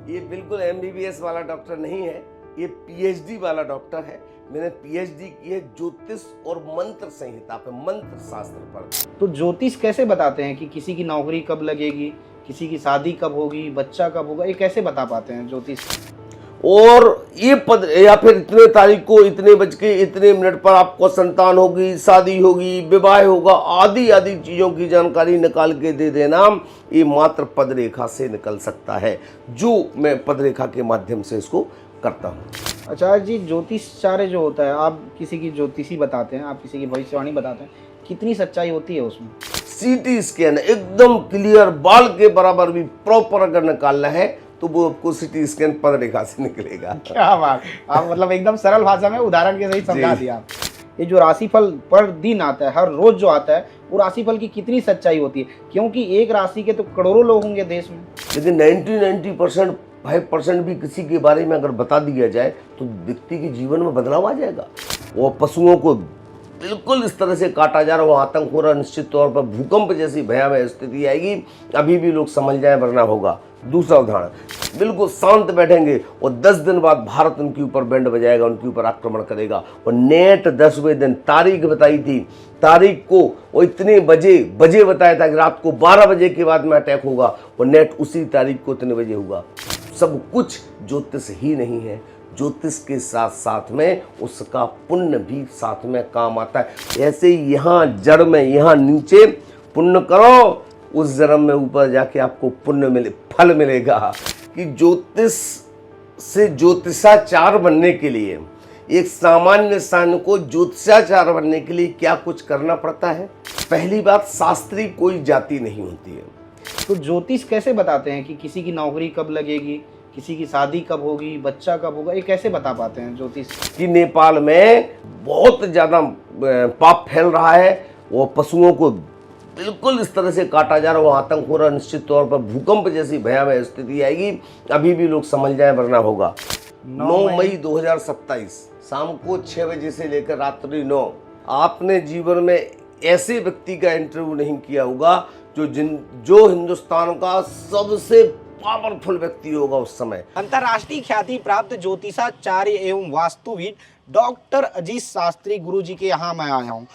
ये बिल्कुल एमबीबीएस वाला डॉक्टर नहीं है, ये पीएचडी वाला डॉक्टर है। मैंने पीएचडी की है ज्योतिष और मंत्र संहिता पे, मंत्र शास्त्र पर। तो ज्योतिष कैसे बताते हैं कि किसी की नौकरी कब लगेगी, किसी की शादी कब होगी, बच्चा कब होगा, ये कैसे बता पाते हैं ज्योतिष? और ये पद या फिर इतने तारीख को इतने बज के इतने मिनट पर आपको संतान होगी, शादी होगी, विवाह होगा, आदि आदि चीज़ों की जानकारी निकाल के दे देना, ये मात्र पद रेखा से निकल सकता है, जो मैं पद रेखा के माध्यम से इसको करता हूँ। आचार्य जी, ज्योतिषाचार्य जो होता है, आप किसी की ज्योतिषी बताते हैं, आप किसी की भविष्यवाणी बताते हैं, कितनी सच्चाई होती है उसमें? सीटी स्कैन एकदम क्लियर, बाल के बराबर भी प्रॉपर अगर निकालना है तो वो आपको सीटी स्कैन पद रेखा से निकलेगा। क्या बात, आप मतलब एकदम सरल भाषा में उदाहरण के सहित समझा दिया आप। ये जो राशिफल पर दिन आता है, हर रोज जो आता है, वो राशिफल की कितनी सच्चाई होती है? क्योंकि एक राशि के तो करोड़ों लोग होंगे देश में, लेकिन 90% 5% भी किसी के बारे में अगर बता दिया जाए तो व्यक्ति के जीवन में बदलाव आ जाएगा। वो पशुओं को बिल्कुल इस तरह से काटा जा रहा है, वो आतंक हो रहा, निश्चित तौर पर भूकंप जैसी भयावह स्थिति आएगी, अभी भी लोग समझ जाए वरना होगा। दूसरा उदाहरण, बिल्कुल शांत बैठेंगे और 10 दिन बाद भारत उनके ऊपर बैंड बजाएगा, उनके ऊपर आक्रमण करेगा। और नेट 10वें दिन तारीख बताई थी, तारीख को वो इतने बजे बताया था कि रात को 12 बजे के बाद में अटैक होगा, और नेट उसी तारीख को इतने बजे होगा। सब कुछ ज्योतिष ही नहीं है, ज्योतिष के साथ साथ में उसका पुण्य भी साथ में काम आता है। ऐसे यहाँ जड़ में, यहाँ नीचे पुण्य करो, उस जन्म में ऊपर जाके आपको पुण्य मिले, फल मिलेगा। कि ज्योतिष से ज्योतिषाचार्य बनने के लिए, एक सामान्य इंसान को ज्योतिषाचार्य बनने के लिए क्या कुछ करना पड़ता है? पहली बात, शास्त्रीय कोई जाति नहीं होती है। तो ज्योतिष कैसे बताते हैं कि किसी की नौकरी कब लगेगी, किसी की शादी कब होगी, बच्चा कब होगा, ये कैसे बता पाते हैं ज्योतिष? कि नेपाल में बहुत ज़्यादा पाप फैल रहा है, वो पशुओं को बिल्कुल इस तरह से काटा जा रहा है, वो आतंक हो रहा, निश्चित तौर पर भूकंप जैसी भयावह स्थिति आएगी, अभी भी लोग समझ जाए वरना होगा। 9 मई 2027 शाम को 6 बजे से लेकर रात्रि 9, आपने जीवन में ऐसे व्यक्ति का इंटरव्यू नहीं किया होगा जो हिंदुस्तान का सबसे पावरफुल व्यक्ति होगा उस समय। अंतर्राष्ट्रीय ख्याति प्राप्त ज्योतिषाचार्य एवं वास्तुविद डॉक्टर अजीत शास्त्री गुरुजी के यहाँ मैं आया हूँ।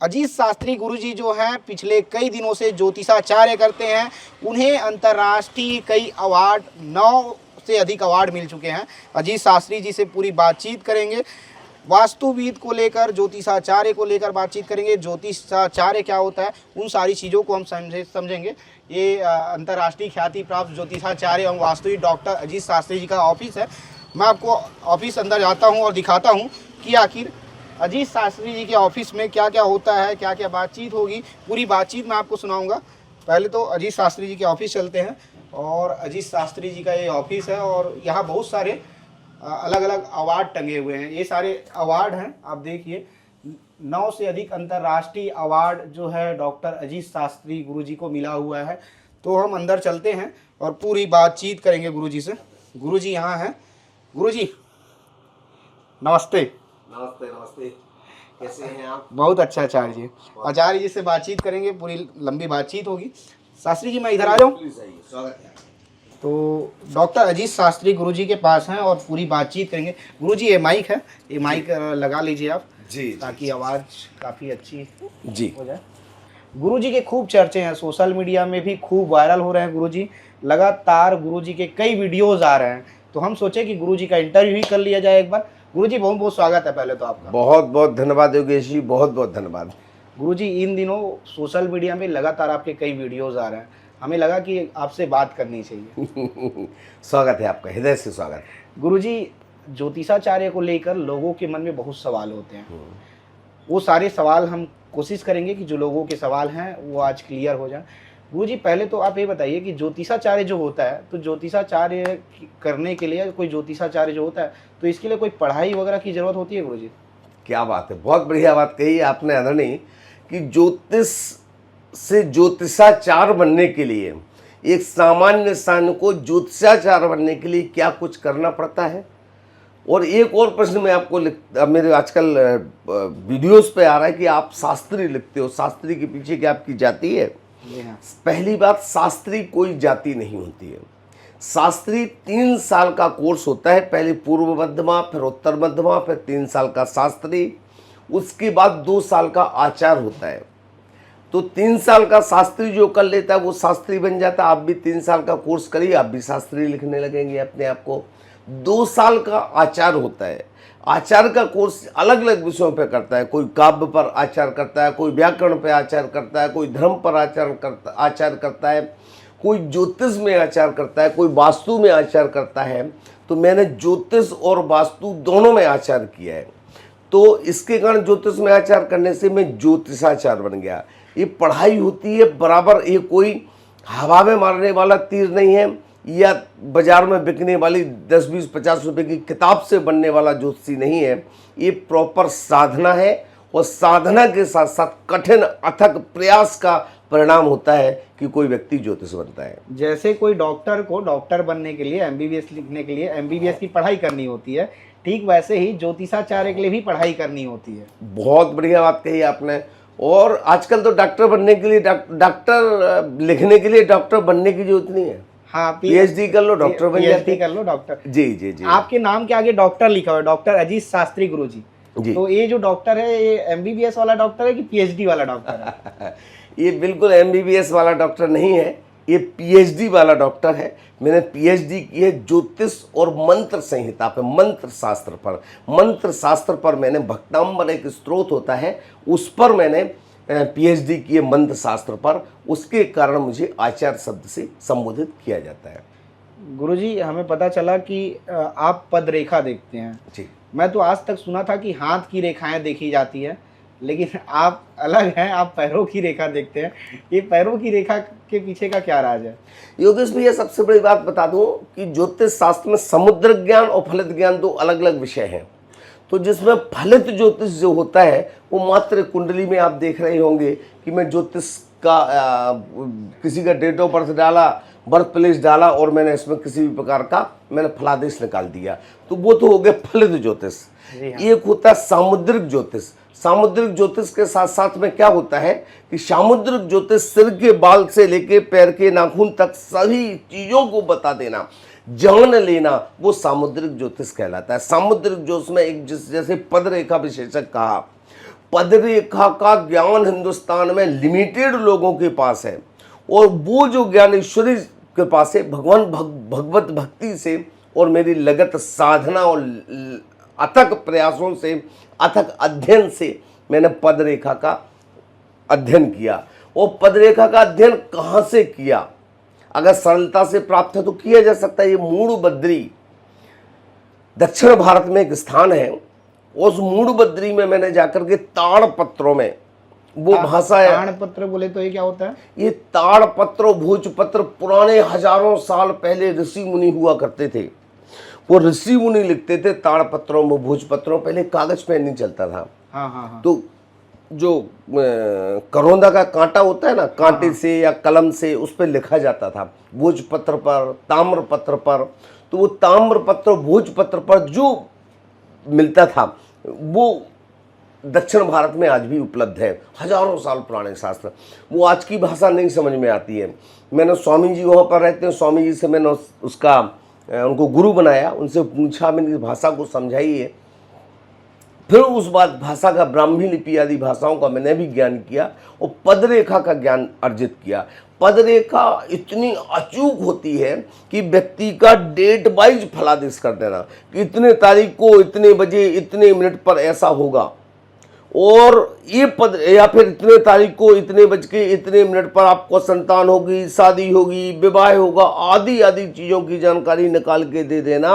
अजीत शास्त्री गुरुजी जो हैं पिछले कई दिनों से ज्योतिषाचार्य करते हैं, उन्हें अंतर्राष्ट्रीय कई अवार्ड, 9 से अधिक अवार्ड मिल चुके हैं। अजीत शास्त्री जी से पूरी बातचीत करेंगे, वास्तुविद को लेकर, ज्योतिषाचार्य को लेकर बातचीत करेंगे। ज्योतिषाचार्य क्या होता है, उन सारी चीज़ों को हम समझेंगे। ये अंतर्राष्ट्रीय ख्याति प्राप्त ज्योतिषाचार्य एवं वास्तुविद डॉक्टर अजीत शास्त्री जी का ऑफिस है। मैं आपको ऑफिस अंदर जाता हूँ और दिखाता हूँ कि आखिर अजीत शास्त्री जी के ऑफिस में क्या क्या होता है, क्या क्या बातचीत होगी, पूरी बातचीत मैं आपको सुनाऊंगा। पहले तो अजीत शास्त्री जी के ऑफिस चलते हैं, और अजीत शास्त्री जी का ये ऑफिस है, और यहाँ बहुत सारे अलग अलग अवार्ड टंगे हुए हैं। ये सारे अवार्ड हैं, आप देखिए, 9 से अधिक अंतर्राष्ट्रीय अवार्ड जो है डॉक्टर अजीत शास्त्री गुरुजी को मिला हुआ है। तो हम अंदर चलते हैं और पूरी बातचीत करेंगे गुरुजी से। गुरुजी यहाँ हैं। गुरुजी नमस्ते। नमस्ते नमस्ते, कैसे हैं आप? बहुत अच्छा आचार्य जी। आचार्य जी से बातचीत करेंगे, पूरी लंबी बातचीत होगी। शास्त्री जी, मैं इधर आ जाऊँ? स्वागत है। तो डॉक्टर अजीत शास्त्री गुरुजी के पास हैं और पूरी बातचीत करेंगे। गुरुजी, ये माइक है, ये माइक लगा लीजिए आप जी, ताकि आवाज़ काफ़ी अच्छी जी हो जाए। गुरुजी के खूब चर्चे हैं, सोशल मीडिया में भी खूब वायरल हो रहे हैं गुरुजी। लगातार गुरुजी के कई वीडियोज़ आ रहे हैं, तो हम सोचे कि गुरुजी का इंटरव्यू ही कर लिया जाए एक बार। गुरुजी, बहुत बहुत स्वागत है पहले तो आपका। बहुत बहुत धन्यवाद योगेश जी, बहुत बहुत धन्यवाद। गुरुजी, इन दिनों सोशल मीडिया में लगातार आपके कई वीडियोस आ रहे हैं, हमें लगा कि आपसे बात करनी चाहिए। स्वागत है आपका, हृदय से स्वागत। गुरुजी, ज्योतिषाचार्य को लेकर लोगों के मन में बहुत सवाल होते हैं। वो सारे सवाल हम कोशिश करेंगे कि जो लोगों के सवाल हैं वो आज क्लियर हो जाए। गुरुजी, पहले तो आप ये बताइए कि ज्योतिषाचार्य जो होता है, तो ज्योतिषाचार्य करने के लिए, कोई ज्योतिषाचार्य जो होता है, तो इसके लिए कोई पढ़ाई वगैरह की ज़रूरत होती है गुरुजी? क्या बात है, बहुत बढ़िया बात कही आपने आदरणीय, कि ज्योतिष से ज्योतिषाचार्य बनने के लिए, एक सामान्य इंसान को ज्योतिषाचार्य बनने के लिए क्या कुछ करना पड़ता है। और एक और प्रश्न मैं आपको मेरे आजकल वीडियोस पे आ रहा है कि आप शास्त्री लिखते हो, शास्त्री के पीछे क्या आपकी जाति है? पहली बात, शास्त्री कोई जाति नहीं होती है। शास्त्री 3 साल का कोर्स होता है, पहले पूर्व मध्यमा, फिर उत्तर मध्यमा, फिर 3 साल का शास्त्री, उसके बाद 2 साल का आचार होता है। तो 3 साल का शास्त्री जो कर लेता है वो शास्त्री बन जाता है। आप भी 3 साल का कोर्स करिए, आप भी शास्त्री लिखने लगेंगे अपने आप को। 2 साल का आचार होता है। आचार का कोर्स अलग अलग विषयों पे करता है, कोई काव्य पर आचार करता है, कोई व्याकरण पर आचार करता है, कोई धर्म पर आचार करता है, कोई ज्योतिष में आचार करता है, कोई वास्तु में आचार करता है। तो मैंने ज्योतिष और वास्तु दोनों में आचार किया है। तो इसके कारण ज्योतिष में आचार करने से मैं ज्योतिषाचार बन गया। ये पढ़ाई होती है बराबर, ये कोई हवा में मारने वाला तीर नहीं है या बाजार में बिकने वाली 10, 20, 50 रुपए की किताब से बनने वाला ज्योतिषी नहीं है। ये प्रॉपर साधना है और साधना के साथ साथ कठिन अथक प्रयास का परिणाम होता है कि कोई व्यक्ति ज्योतिष बनता है। जैसे कोई डॉक्टर को डॉक्टर बनने के लिए एमबीबीएस लिखने के लिए एमबीबीएस की पढ़ाई करनी होती है, ठीक वैसे ही ज्योतिषाचार्य के लिए भी पढ़ाई करनी होती है। बहुत बढ़िया बात कही आपने। और आजकल तो डॉक्टर बनने के लिए डॉक्टर लिखने के लिए डॉक्टर बनने की जरूरत नहीं है। हाँ, पीएचडी कर लो, डॉक्टर बन जाते कर लो, डॉक्टर। जी जी जी। आपके नाम के आगे डॉक्टर लिखा हुआ है, डॉक्टर अजीत शास्त्री गुरुजी जी। तो ये जो डॉक्टर है ये एमबीबीएस वाला डॉक्टर है कि पीएचडी वाला डॉक्टर है? ये बिल्कुल एमबीबीएस वाला डॉक्टर नहीं है, ये पीएचडी वाला डॉक्टर है। मैंने पीएचडी की है ज्योतिष और मंत्र संहिता पे, मंत्र शास्त्र पर। मंत्र शास्त्र पर मैंने भक्तांबर एक स्त्रोत होता है, उस पर मैंने पीएचडी की है, मंत्र शास्त्र पर। उसके कारण मुझे आचार्य शब्द से संबोधित किया जाता है। गुरुजी, हमें पता चला कि आप पद रेखा देखते हैं। जी। मैं तो आज तक सुना था कि हाथ की रेखाएं देखी जाती है, लेकिन आप अलग हैं, आप पैरों की रेखा देखते हैं। ये पैरों की रेखा के पीछे का क्या राज है? योगेश भैया, सबसे बड़ी बात बता दूं कि ज्योतिष शास्त्र में समुद्र ज्ञान और फलित ज्ञान दो अलग अलग विषय हैं। तो जिसमें फलित ज्योतिष जो होता है वो मात्र कुंडली में आप देख रहे होंगे कि मैं ज्योतिष का किसी का डेट ऑफ बर्थ डाला, बर्थ प्लेस डाला और मैंने इसमें किसी भी प्रकार का मैंने फलादेश निकाल दिया, तो वो तो हो गया फलित ज्योतिष। एक होता है सामुद्रिक ज्योतिष। सामुद्रिक ज्योतिष के साथ साथ में क्या होता है कि सामुद्रिक ज्योतिष सिर के बाल से लेके पैर के नाखून तक सभी चीजों को बता देना, जान लेना, वो सामुद्रिक ज्योतिष कहलाता है। सामुद्रिक ज्योतिष में एक जैसे पद रेखा विशेषज्ञ कहा, पद रेखा का ज्ञान हिंदुस्तान में लिमिटेड लोगों के पास है और वो जो ज्ञान ईश्वरी के पास है भगवान भगवत भक्ति से और मेरी लगत साधना और अथक प्रयासों से, अथक अध्ययन से मैंने पद रेखा का अध्ययन किया। और पद रेखा का अध्ययन कहाँ से किया? अगर सरलता से प्राप्त है तो किया जा सकता है। ये मूड़बद्री दक्षिण भारत में एक स्थान है, उस मूड़बद्री में मैंने जाकर के ताड़पत्रों में वो भाषा है। ताड़पत्र बोले तो ये क्या होता है? ये ताड़पत्र और भोजपत्र पुराने हजारों साल पहले ऋषि मुनि हुआ करते थे। वो ऋषि मुनि लिखते थे ताड़पत्रों में, भोजपत्रों। पहले कागज पे नहीं चलता था। हाँ हाँ हाँ। तो जो करौंदा का कांटा होता है ना, कांटे से या कलम से उस पर लिखा जाता था, भोजपत्र पर, ताम्रपत्र पर। तो वो ताम्रपत्र भोजपत्र पर जो मिलता था वो दक्षिण भारत में आज भी उपलब्ध है। हजारों साल पुराने शास्त्र, वो आज की भाषा नहीं समझ में आती है। मैंने स्वामी जी वहाँ पर रहते हैं, स्वामी जी से मैंने उनको गुरु बनाया, उनसे पूछा, मैंने इस भाषा को समझाइए। फिर उस बाद भाषा का ब्राह्मी लिपि आदि भाषाओं का मैंने भी ज्ञान किया और पद रेखा का ज्ञान अर्जित किया। पद रेखा इतनी अचूक होती है कि व्यक्ति का डेट वाइज फलादेश कर देना कि इतने तारीख को इतने बजे इतने मिनट पर ऐसा होगा, और ये पद या फिर इतने तारीख को इतने बज के इतने मिनट पर आपको संतान होगी, शादी होगी, विवाह होगा, आदि आदि चीज़ों की जानकारी निकाल के दे देना,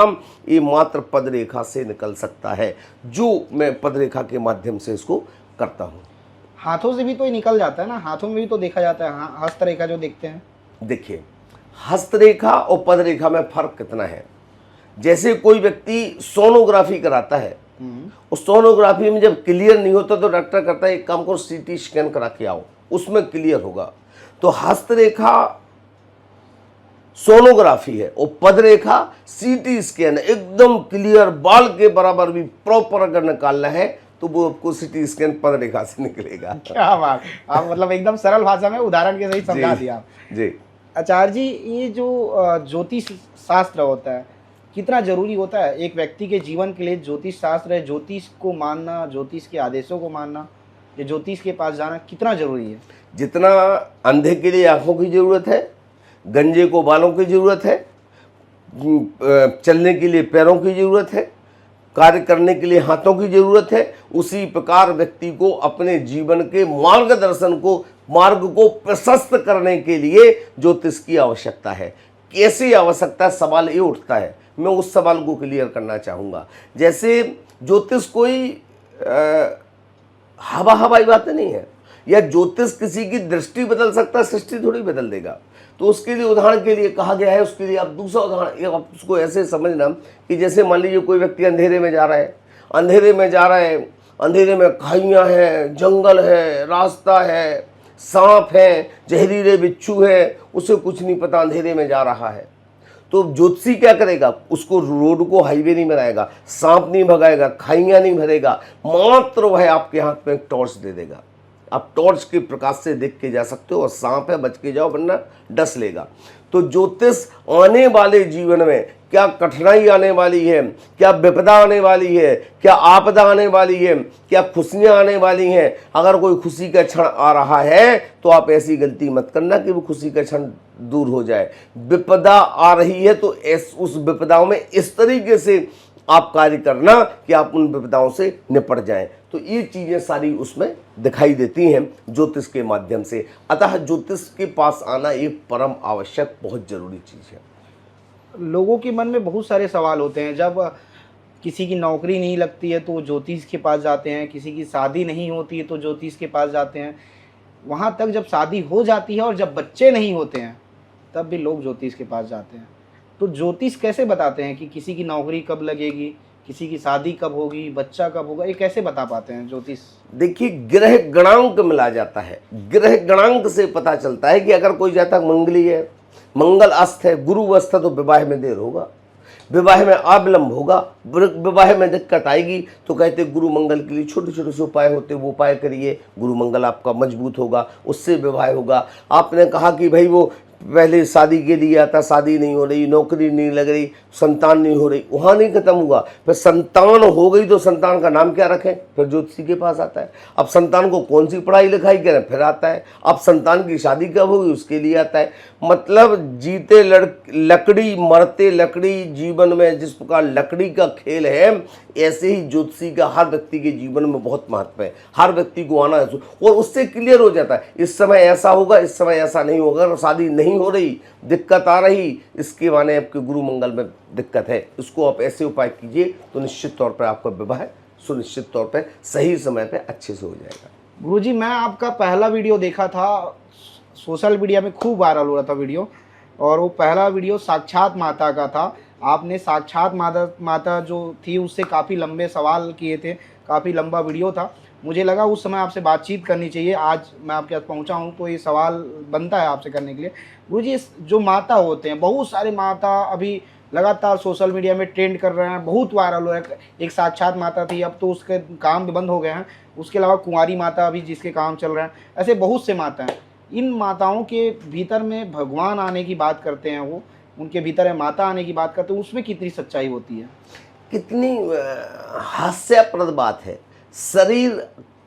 ये मात्र पद रेखा से निकल सकता है, जो मैं पद रेखा के माध्यम से इसको करता हूँ। हाथों से भी तो ये निकल जाता है ना, हाथों में भी तो देखा जाता है, हस्तरेखा जो देखते हैं। देखिए, हस्तरेखा और पद रेखा में फर्क कितना है। जैसे कोई व्यक्ति सोनोग्राफी कराता है, उस सोनोग्राफी में जब क्लियर नहीं होता तो डॉक्टर कहता है एक काम करो सीटी स्कैन करा के आओ, उसमें क्लियर होगा। तो हस्तरेखा सोनोग्राफी है और पद रेखा सीटी स्कैन, एकदम क्लियर बाल के बराबर भी प्रॉपर अगर निकालना है तो वो आपको सीटी स्कैन पद रेखा से निकलेगा। क्या बात, आप मतलब एकदम सरल भाषा में उदाहरण के सही समझा दिया आप। जी आचार्य जी, ये जो ज्योतिष शास्त्र होता है, कितना जरूरी होता है एक व्यक्ति के जीवन के लिए ज्योतिष शास्त्र है, ज्योतिष को मानना, ज्योतिष के आदेशों को मानना, या ज्योतिष के पास जाना कितना जरूरी है? जितना अंधे के लिए आंखों की जरूरत है, गंजे को बालों की जरूरत है, चलने के लिए पैरों की जरूरत है, कार्य करने के लिए हाथों की जरूरत है, उसी प्रकार व्यक्ति को अपने जीवन के मार्गदर्शन को, मार्ग को प्रशस्त करने के लिए ज्योतिष की आवश्यकता है। कैसे आवश्यकता, सवाल ये उठता है, मैं उस सवाल को क्लियर करना चाहूँगा। जैसे ज्योतिष कोई हवा हवाई बात नहीं है, या ज्योतिष किसी की दृष्टि बदल सकता है, सृष्टि थोड़ी बदल देगा। तो उसके लिए उदाहरण के लिए कहा गया है, उसके लिए आप दूसरा उदाहरण, आप उसको ऐसे समझना कि जैसे मान लीजिए कोई व्यक्ति अंधेरे में जा रहा है, अंधेरे में जा रहा है, अंधेरे में खाइयाँ हैं, जंगल है, रास्ता है, सांप है, जहरीले बिच्छू है, उसे कुछ नहीं पता, अंधेरे में जा रहा है। तो ज्योतिषी क्या करेगा, उसको रोड को हाईवे नहीं बनाएगा, सांप नहीं भगाएगा, खाइयाँ नहीं भरेगा, मात्र वह आपके हाथ में एक टॉर्च दे देगा। आप टॉर्च के प्रकाश से देख के जा सकते हो, और सांप है बच के जाओ वरना डस लेगा। तो ज्योतिष आने वाले जीवन में क्या कठिनाई आने वाली है, क्या विपदा आने वाली है, क्या आपदा आने वाली है, क्या खुशियां आने वाली हैं, अगर कोई खुशी का क्षण आ रहा है तो आप ऐसी गलती मत करना कि वो खुशी का क्षण दूर हो जाए। विपदा आ रही है तो उस विपदाओं में इस तरीके से आप कार्य करना कि आप उन विपदाओं से निपट जाएं। तो ये चीज़ें सारी उसमें दिखाई देती हैं ज्योतिष के माध्यम से। अतः ज्योतिष के पास आना एक परम आवश्यक, बहुत जरूरी चीज़ है। लोगों के मन में बहुत सारे सवाल होते हैं। जब किसी की नौकरी नहीं लगती है तो ज्योतिष के पास जाते हैं, किसी की शादी नहीं होती है तो ज्योतिष के पास जाते हैं, वहाँ तक जब शादी हो जाती है और जब बच्चे नहीं होते हैं तब भी लोग ज्योतिष के पास जाते हैं। तो ज्योतिष कैसे बताते हैं कि किसी की नौकरी कब लगेगी, किसी की शादी कब होगी, बच्चा कब होगा, ये कैसे बता पाते हैं ज्योतिष? देखिए, ग्रह गणांक मिला जाता है। ग्रह गणांक से पता चलता है कि अगर कोई जातक मंगली है, मंगल अस्त है, गुरु अस्त है, तो विवाह में देर होगा, विवाह में अविलंब होगा, विवाह में दिक्कत आएगी। तो कहते गुरु मंगल के लिए छोटे छोटे से उपाय होते, वो उपाय करिए, गुरु मंगल आपका मजबूत होगा, उससे विवाह होगा। आपने कहा कि भाई वो पहले शादी के लिए आता, शादी नहीं हो रही, नौकरी नहीं लग रही, संतान नहीं हो रही, वहाँ नहीं खत्म हुआ, फिर संतान हो गई तो संतान का नाम क्या रखें, फिर ज्योतिषी के पास आता है। अब संतान को कौन सी पढ़ाई लिखाई करें, फिर आता है। अब संतान की शादी कब होगी, उसके लिए आता है। मतलब जीते लकड़ी, मरते लकड़ी, जीवन में जिस प्रकार लकड़ी का खेल है, ऐसे ही ज्योतिषी का हर व्यक्ति के जीवन में बहुत महत्व है। हर व्यक्ति को आना है और उससे क्लियर हो जाता है, इस समय ऐसा होगा, इस समय ऐसा नहीं होगा। अगर शादी नहीं हो रही, दिक्कत आ रही, इसके माने आपके गुरु मंगल में दिक्कत है। इसको आप ऐसे उपाय कीजिए तो निश्चित तौर पर आपका विवाह सुनिश्चित तौर पर सही समय पर अच्छे से हो जाएगा। गुरुजी, मैं आपका पहला वीडियो देखा था, सोशल मीडिया में खूब वायरल हो रहा था वीडियो, और वो पहला वीडियो साक्षात माता का था। आपने साक्षात माता जो थी उससे काफ़ी लंबे सवाल किए थे, काफ़ी लंबा वीडियो था। मुझे लगा उस समय आपसे बातचीत करनी चाहिए। आज मैं आपके पास पहुंचा हूं तो ये सवाल बनता है आपसे करने के लिए। गुरुजी, जो माता होते हैं, बहुत सारे माता अभी लगातार सोशल मीडिया में ट्रेंड कर रहे हैं, बहुत वायरल हो रहा है। एक साक्षात माता थी, अब तो उसके काम भी बंद हो गए हैं। उसके अलावा कुंवारी माता अभी जिसके काम चल रहे हैं, ऐसे बहुत से माता हैं। इन माताओं के भीतर में भगवान आने की बात करते हैं, वो उनके भीतर है माता आने की बात करते हैं, उसमें कितनी सच्चाई होती है? कितनी हास्यास्पद बात है। शरीर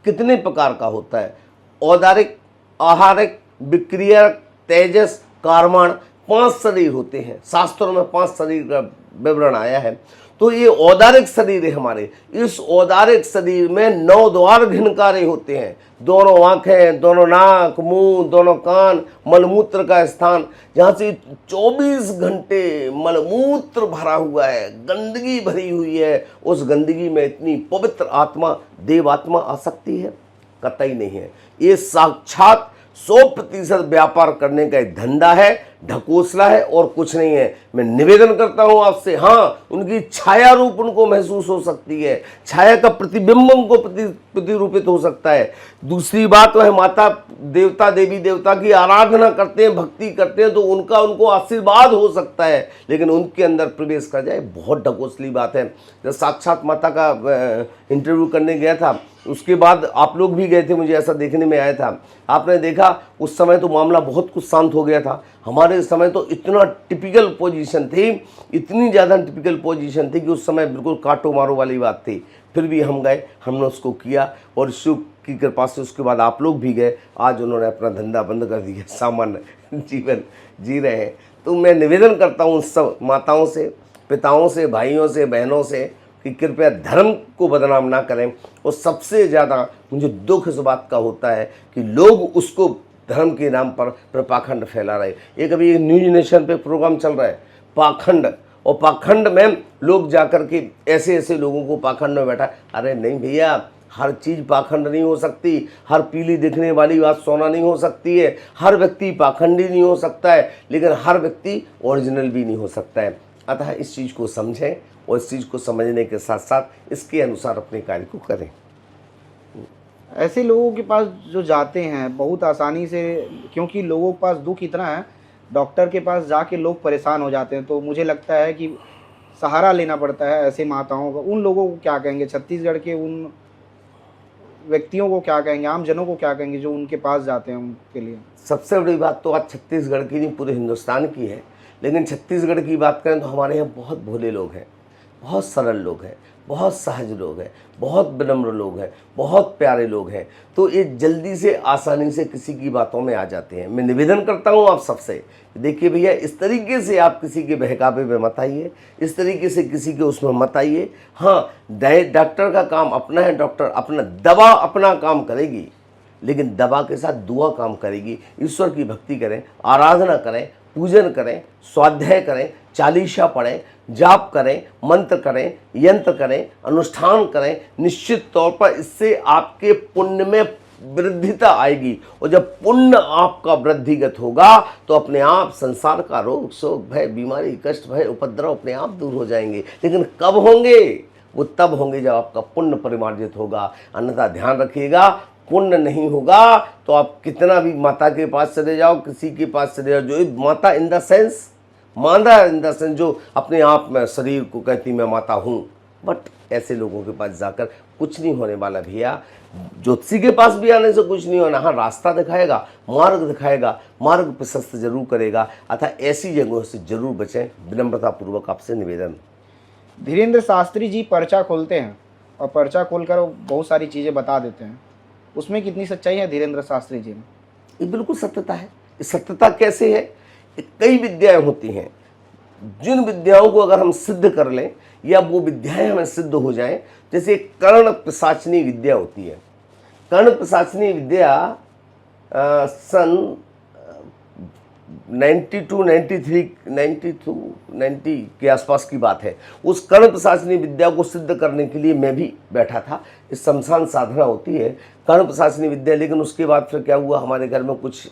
कितने प्रकार का होता है, औदारिक, आहारिक, विक्रियक, तेजस, कार्मण, 5 शरीर होते हैं। शास्त्रों में 5 शरीर का विवरण आया है। तो ये औदारिक शरीर है हमारे। इस औदारिक शरीर में 9 द्वार घिनकारे होते हैं, दोनों आंखें, दोनों नाक, मुंह, दोनों कान, मलमूत्र का स्थान, जहाँ से 24 घंटे मलमूत्र भरा हुआ है, गंदगी भरी हुई है। उस गंदगी में इतनी पवित्र आत्मा, देवात्मा आ सकती है? कतई नहीं है। ये साक्षात 100% व्यापार करने का एक धंधा है, ढकोसला है, और कुछ नहीं है। मैं निवेदन करता हूं आपसे, हाँ, उनकी छाया रूप उनको महसूस हो सकती है, छाया का प्रतिबिंब उनको प्रतिरूपित हो सकता है। दूसरी बात वह माता देवता, देवी देवता की आराधना करते हैं, भक्ति करते हैं, तो उनको आशीर्वाद हो सकता है, लेकिन उनके अंदर प्रवेश कर जाए, बहुत ढकोसली बात है। जब साक्षात माता का इंटरव्यू करने गया था, उसके बाद आप लोग भी गए थे, मुझे ऐसा देखने में आया था। आपने देखा उस समय तो मामला बहुत कुछ शांत हो गया था। हमारे समय तो इतना टिपिकल पोजीशन थी, इतनी ज़्यादा टिपिकल पोजीशन थी कि उस समय बिल्कुल काटो मारो वाली बात थी। फिर भी हम गए, हमने उसको किया और शिव की कृपा से उसके बाद आप लोग भी गए। आज उन्होंने अपना धंधा बंद कर दिया, सामान्य जीवन जी रहे हैं। तो मैं निवेदन करता हूँ सब माताओं से, पिताओं से, भाइयों से, बहनों से कि कृपया धर्म को बदनाम ना करें। और सबसे ज़्यादा मुझे दुख इस बात का होता है कि लोग उसको धर्म के नाम पर पाखंड फैला रहे। एक अभी न्यूज नेशन पे प्रोग्राम चल रहा है पाखंड, और पाखंड में लोग जाकर के ऐसे ऐसे लोगों को पाखंड में बैठा। अरे नहीं भैया, हर चीज़ पाखंड नहीं हो सकती, हर पीली दिखने वाली बात सोना नहीं हो सकती है, हर व्यक्ति पाखंडी नहीं हो सकता है, लेकिन हर व्यक्ति ओरिजिनल भी नहीं हो सकता है। अतः इस चीज़ को समझें और इस चीज़ को समझने के साथ साथ इसके अनुसार अपने कार्य को करें। ऐसे लोगों के पास जो जाते हैं बहुत आसानी से, क्योंकि लोगों के पास दुख इतना है, डॉक्टर के पास जाके लोग परेशान हो जाते हैं। तो मुझे लगता है कि सहारा लेना पड़ता है ऐसे माताओं का। उन लोगों को क्या कहेंगे, छत्तीसगढ़ के उन व्यक्तियों को क्या कहेंगे, आम जनों को क्या कहेंगे जो उनके पास जाते हैं उनके लिए? सबसे बड़ी बात तो आज छत्तीसगढ़ की नहीं, पूरे हिंदुस्तान की है। लेकिन छत्तीसगढ़ की बात करें तो हमारे यहाँ बहुत भोले लोग हैं, बहुत सरल लोग हैं, बहुत सहज लोग हैं, बहुत विनम्र लोग हैं, बहुत प्यारे लोग हैं। तो ये जल्दी से आसानी से किसी की बातों में आ जाते हैं। मैं निवेदन करता हूँ आप सबसे, देखिए भैया, इस तरीके से आप किसी के बहकावे में मत आइए, इस तरीके से किसी के उसमें मत आइए। हाँ, डॉक्टर का काम अपना है, डॉक्टर अपना दवा अपना काम करेगी, लेकिन दवा के साथ दुआ काम करेगी। ईश्वर की भक्ति करें, आराधना करें, पूजन करें, स्वाध्याय करें, चालीसा पढ़ें, जाप करें, मंत्र करें, यंत्र करें, अनुष्ठान करें। निश्चित तौर पर इससे आपके पुण्य में वृद्धिता आएगी। और जब पुण्य आपका वृद्धिगत होगा तो अपने आप संसार का रोग शोक भय बीमारी कष्ट भय उपद्रव अपने आप दूर हो जाएंगे। लेकिन कब होंगे? वो तब होंगे जब आपका पुण्य परिमार्जित होगा। अन्यथा ध्यान रखिएगा, पुण्य नहीं होगा तो आप कितना भी माता के पास चले जाओ, किसी के पास चले जाओ, जो माता इन द सेंस, मादा इन द सेंस, जो अपने आप में शरीर को कहती मैं माता हूँ, बट ऐसे लोगों के पास जाकर कुछ नहीं होने वाला भैया। ज्योतिषी के पास भी आने से कुछ नहीं होना। हाँ, रास्ता दिखाएगा, मार्ग दिखाएगा, मार्ग प्रशस्त जरूर करेगा। अतः ऐसी जगहों से जरूर बचें, विनम्रतापूर्वक आपसे निवेदन। धीरेन्द्र शास्त्री जी पर्चा खोलते हैं और पर्चा खोलकर वो बहुत सारी चीज़ें बता देते हैं, उसमें कितनी सच्चाई है धीरेन्द्र शास्त्री जी में? ये बिल्कुल सत्यता है। ये सत्यता कैसे है? कई विद्याएं होती हैं, जिन विद्याओं को अगर हम सिद्ध कर लें या वो विद्याएं हमें सिद्ध हो जाएं, जैसे एक कर्ण पिशाचनी विद्या होती है। कर्ण पिशाचनी विद्या सन 90 के आसपास की बात है। उस कर्ण पिशाचनी विद्या को सिद्ध करने के लिए मैं भी बैठा था। इस शमशान साधना होती है कर्ण पिशाचनी विद्या। लेकिन उसके बाद फिर क्या हुआ, हमारे घर में कुछ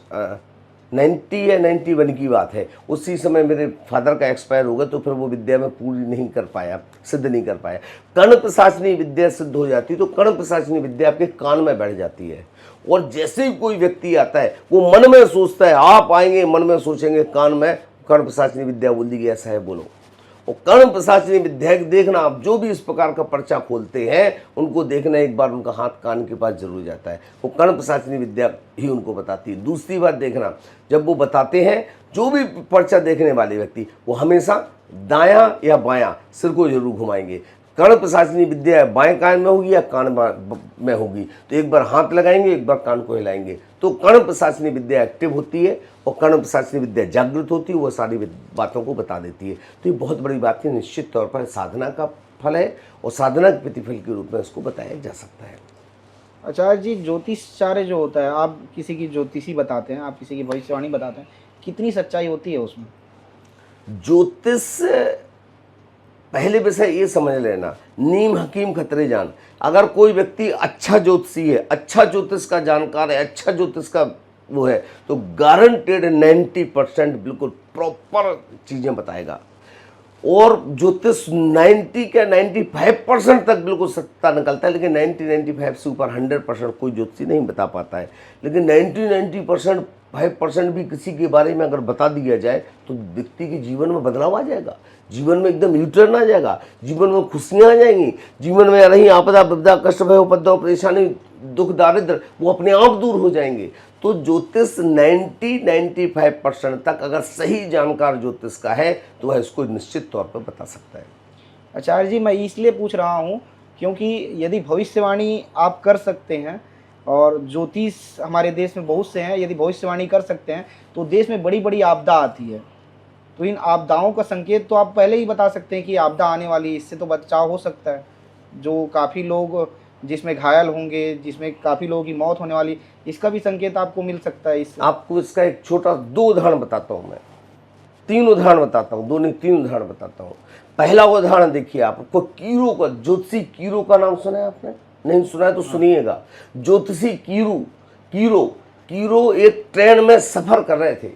90 या 91 की बात है, उसी समय मेरे फादर का एक्सपायर हो गया, तो फिर वो विद्या में पूरी नहीं कर पाया, सिद्ध नहीं कर पाया। कर्ण पिशाचनी विद्या सिद्ध हो जाती तो कर्ण पिशाचनी विद्या आपके कान में बैठ जाती है, और जैसे ही कोई व्यक्ति आता है वो मन में सोचता है, आप आएंगे मन में सोचेंगे, कान में कर्ण पिशाचनी विद्या बोल दी गई, ऐसा है बोलो। और कर्ण पिशाचनी विद्या देखना, आप जो भी इस प्रकार का पर्चा खोलते हैं उनको देखना, एक बार उनका हाथ कान के पास जरूर जाता है, वो कर्ण पिशाचनी विद्या ही उनको बताती है। दूसरी बात देखना, जब वो बताते हैं, जो भी पर्चा देखने वाले व्यक्ति वो हमेशा दायां या बायां सिर को जरूर घुमाएंगे। कर्ण पिशाचनी विद्या बाएं कान में होगी या कान में होगी, तो एक बार हाथ लगाएंगे, एक बार कान को हिलाएंगे, तो कर्ण पिशाचनी विद्या एक्टिव होती है और कर्ण पिशाचनी विद्या जागृत होती है, वो सारी बातों को बता देती है। तो ये बहुत बड़ी बात है, निश्चित तौर पर साधना का फल है और साधना के प्रतिफल के रूप में इसको बताया जा सकता है। आचार्य जी, ज्योतिषाचार्य जो होता है, आप किसी की ज्योतिषी बताते हैं, आप किसी की भविष्यवाणी बताते हैं, कितनी सच्चाई होती है उसमें? ज्योतिष पहले विषय ये समझ लेना, नीम हकीम खतरे जान। अगर कोई व्यक्ति अच्छा ज्योतिषी है, अच्छा ज्योतिष का जानकार है, अच्छा ज्योतिष का वो है, तो गारंटेड 90% बिल्कुल प्रॉपर चीज़ें बताएगा। और ज्योतिष 90 का 95% तक बिल्कुल सत्ता निकलता है, लेकिन 90-95 से ऊपर 100% कोई ज्योतिषी नहीं बता पाता है। लेकिन 90-90% 5% भी किसी के बारे में अगर बता दिया जाए तो व्यक्ति के जीवन में बदलाव आ जाएगा, जीवन में एकदम यूटर्न आ जाएगा, जीवन में खुशियाँ आ जाएंगी, जीवन में रही आपदा विपदा कष्ट भय उपद्रव परेशानी दुख दारिद्र वो अपने आप दूर हो जाएंगे। तो ज्योतिष 90-95% तक अगर सही जानकार ज्योतिष का है तो वह इसको निश्चित तौर पर बता सकता है। आचार्य जी, मैं इसलिए पूछ रहा हूँ क्योंकि यदि भविष्यवाणी आप कर सकते हैं और ज्योतिष हमारे देश में बहुत से हैं, यदि भविष्यवाणी कर सकते हैं तो देश में बड़ी बड़ी आपदा आती है, तो इन आपदाओं का संकेत तो आप पहले ही बता सकते हैं कि आपदा आने वाली, इससे तो बचाव हो सकता है। जो काफ़ी लोग जिसमें घायल होंगे, जिसमें काफ़ी लोगों की मौत होने वाली, इसका भी संकेत आपको मिल सकता है इससे। आपको इसका एक छोटा 2 उदाहरण बताता हूँ, मैं 3 उदाहरण बताता हूँ, 2 नहीं 3 उदाहरण बताता हूँ। पहला उदाहरण देखिए, आपको कीरू का, ज्योतिषी कीरू का नाम सुना है आपने? नहीं सुना है तो सुनिएगा। ज्योतिषी कीरू एक ट्रेन में सफ़र कर रहे थे,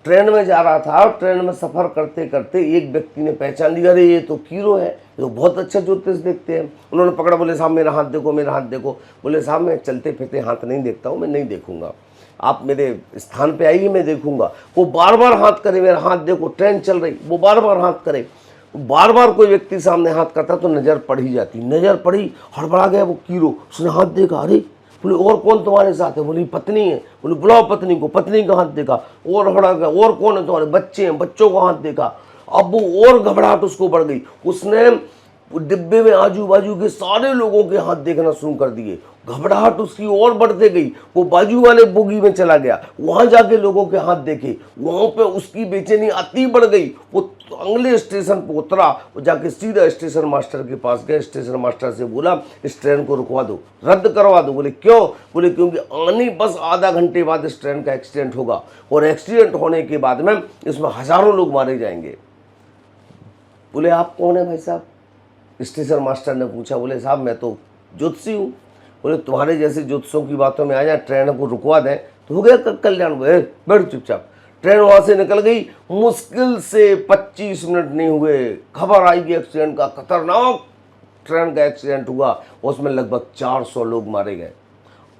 ट्रेन में जा रहा था और ट्रेन में सफ़र करते करते एक व्यक्ति ने पहचान लिया, अरे ये तो कीरू है, ये तो बहुत अच्छा ज्योतिष देखते हैं। उन्होंने पकड़ा, बोले साहब मेरा हाथ देखो, मेरा हाथ देखो। बोले साहब मैं चलते फिरते हाथ नहीं देखता हूँ, मैं नहीं देखूंगा, आप मेरे स्थान पे आइए, मैं देखूंगा। वो बार बार हाथ करे, मेरा हाथ देखो, ट्रेन चल रही, वो बार बार हाथ करे। बार बार कोई व्यक्ति सामने हाथ करता तो नज़र पड़ ही जाती, नज़र पड़ी, हड़बड़ा गया वो कीरू, उसने हाथ देखा, अरे बोले और कौन तुम्हारे साथ है? बोली पत्नी है। बोले बुलाओ पत्नी को, पत्नी का हाथ देखा, और हड़बड़ा गया, और कौन है तुम्हारे? बच्चे हैं, बच्चों का हाथ देखा। अब वो और घबराहट उसको बढ़ गई, उसने डिब्बे में आजू बाजू के सारे लोगों के हाथ देखना शुरू कर दिए। घबराहट उसकी और बढ़ते गई, वो बाजू वाले बोगी में चला गया, वहां जाके लोगों के हाथ देखे, वहां पे उसकी बेचैनी अति बढ़ गई। वो अगले स्टेशन पर उतरा, वो जाके सीधा स्टेशन मास्टर के पास गया, स्टेशन मास्टर से बोला इस ट्रेन को रुकवा दो, रद्द करवा दो। बोले क्यों? बोले क्योंकि आने बस आधा घंटे बाद इस ट्रेन का एक्सीडेंट होगा, और एक्सीडेंट होने के बाद में इसमें हजारों लोग मारे जाएंगे। बोले आप कौन है भाई साहब? स्टेशन मास्टर ने पूछा। बोले साहब मैं तो ज्योतिषी हूँ। बोले तुम्हारे जैसे ज्योतिषों की बातों में आ जाए, ट्रेन को रुकवा दें तो हो गया कल्याण। बैठ चुपचाप। ट्रेन वहाँ से निकल गई, मुश्किल से 25 मिनट नहीं हुए, खबर आई कि एक्सीडेंट का, खतरनाक ट्रेन का एक्सीडेंट हुआ, उसमें लगभग 400 लोग मारे गए।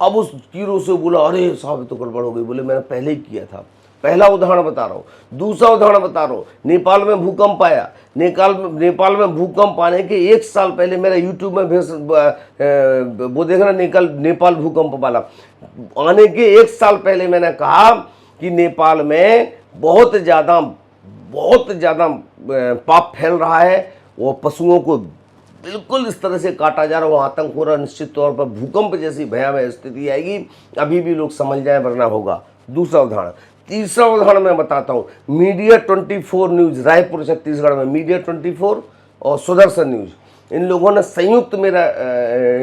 अब उस कीरू से बोला अरे साहब तो गड़बड़ हो गई। बोले मैंने पहले ही किया था। पहला उदाहरण बता रहा हूँ। दूसरा उदाहरण बता रहा हूँ, नेपाल में भूकंप आया। नेपाल में भूकंप आने के 1 साल पहले मेरा यूट्यूब में वो देखना, नेपाल भूकंप वाला आने के 1 साल पहले मैंने कहा कि नेपाल में बहुत ज़्यादा पाप फैल रहा है, वो पशुओं को बिल्कुल इस तरह से काटा जा रहा है, वो आतंक हो रहा है, निश्चित तौर पर भूकंप जैसी भयावह स्थिति आएगी, अभी भी लोग समझ जाए वरना होगा। दूसरा उदाहरण। तीसरा उदाहरण मैं बताता हूँ, मीडिया 24 न्यूज़, रायपुर छत्तीसगढ़ में मीडिया 24 और सुदर्शन न्यूज़, इन लोगों ने संयुक्त मेरा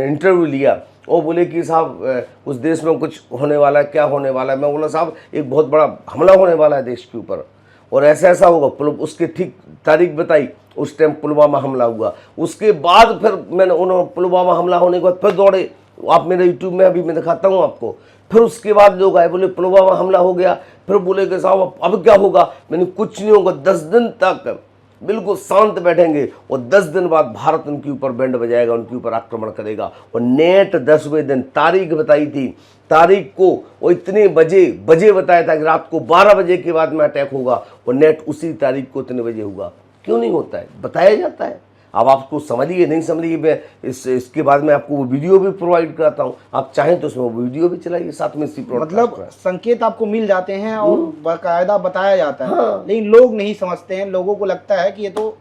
इंटरव्यू लिया और बोले कि साहब उस देश में कुछ होने वाला है, क्या होने वाला है? मैं बोला साहब एक बहुत बड़ा हमला होने वाला है देश के ऊपर, और ऐसा ऐसा होगा। उसकी ठीक तारीख बताई, उस टाइम पुलवामा हमला हुआ। उसके बाद फिर मैंने उन्होंने पुलवामा हमला होने के बाद फिर दौड़े, आप मेरे यूट्यूब में अभी मैं दिखाता हूँ आपको। फिर उसके बाद लोग आए, बोले पुलवामा हमला हो गया, फिर बोले कि साहब अब क्या होगा? मैंने कुछ नहीं होगा, 10 दिन तक बिल्कुल शांत बैठेंगे और 10 दिन बाद भारत उनके ऊपर बैंड बजाएगा, उनके ऊपर आक्रमण करेगा। और नेट 10वें दिन तारीख बताई थी, तारीख को वो इतने बजे बताया था कि रात को 12 बजे के बाद में अटैक होगा, और नेट उसी तारीख को इतने बजे हुआ। क्यों नहीं होता है? बताया जाता है। अब आपको समझिए नहीं समझिए, मैं इसके बाद में आपको वो वीडियो भी प्रोवाइड कराता हूँ, आप चाहें तो उसमें वो वीडियो भी चलाइए साथ में। मतलब संकेत आपको मिल जाते हैं और बाकायदा बताया जाता है। हाँ। लेकिन लोग नहीं समझते हैं, लोगों को लगता है कि ये तो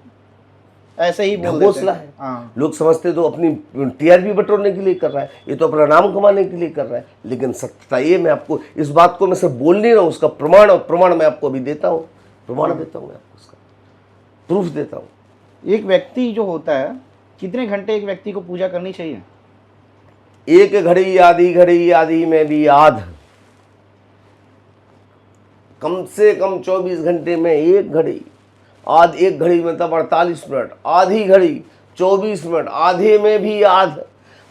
ऐसे ही बोल देते हैं। हाँ। लोग समझते तो अपनी टीआरपी बटोरने के लिए कर रहा है, ये तो अपना नाम कमाने के लिए कर रहा है। लेकिन सत्यता ये, मैं आपको इस बात को मैं सिर्फ बोल नहीं रहा हूँ, उसका प्रमाण मैं आपको अभी देता हूँ, प्रमाण देता हूँ मैं आपको, उसका प्रूफ देता हूँ। एक व्यक्ति जो होता है, कितने घंटे एक व्यक्ति को पूजा करनी चाहिए? 1 घड़ी आधी में भी आध, कम से कम 24 घंटे में 1 घड़ी, 1 घड़ी मतलब 48 मिनट, आधी घड़ी 24 मिनट, आधे में भी आध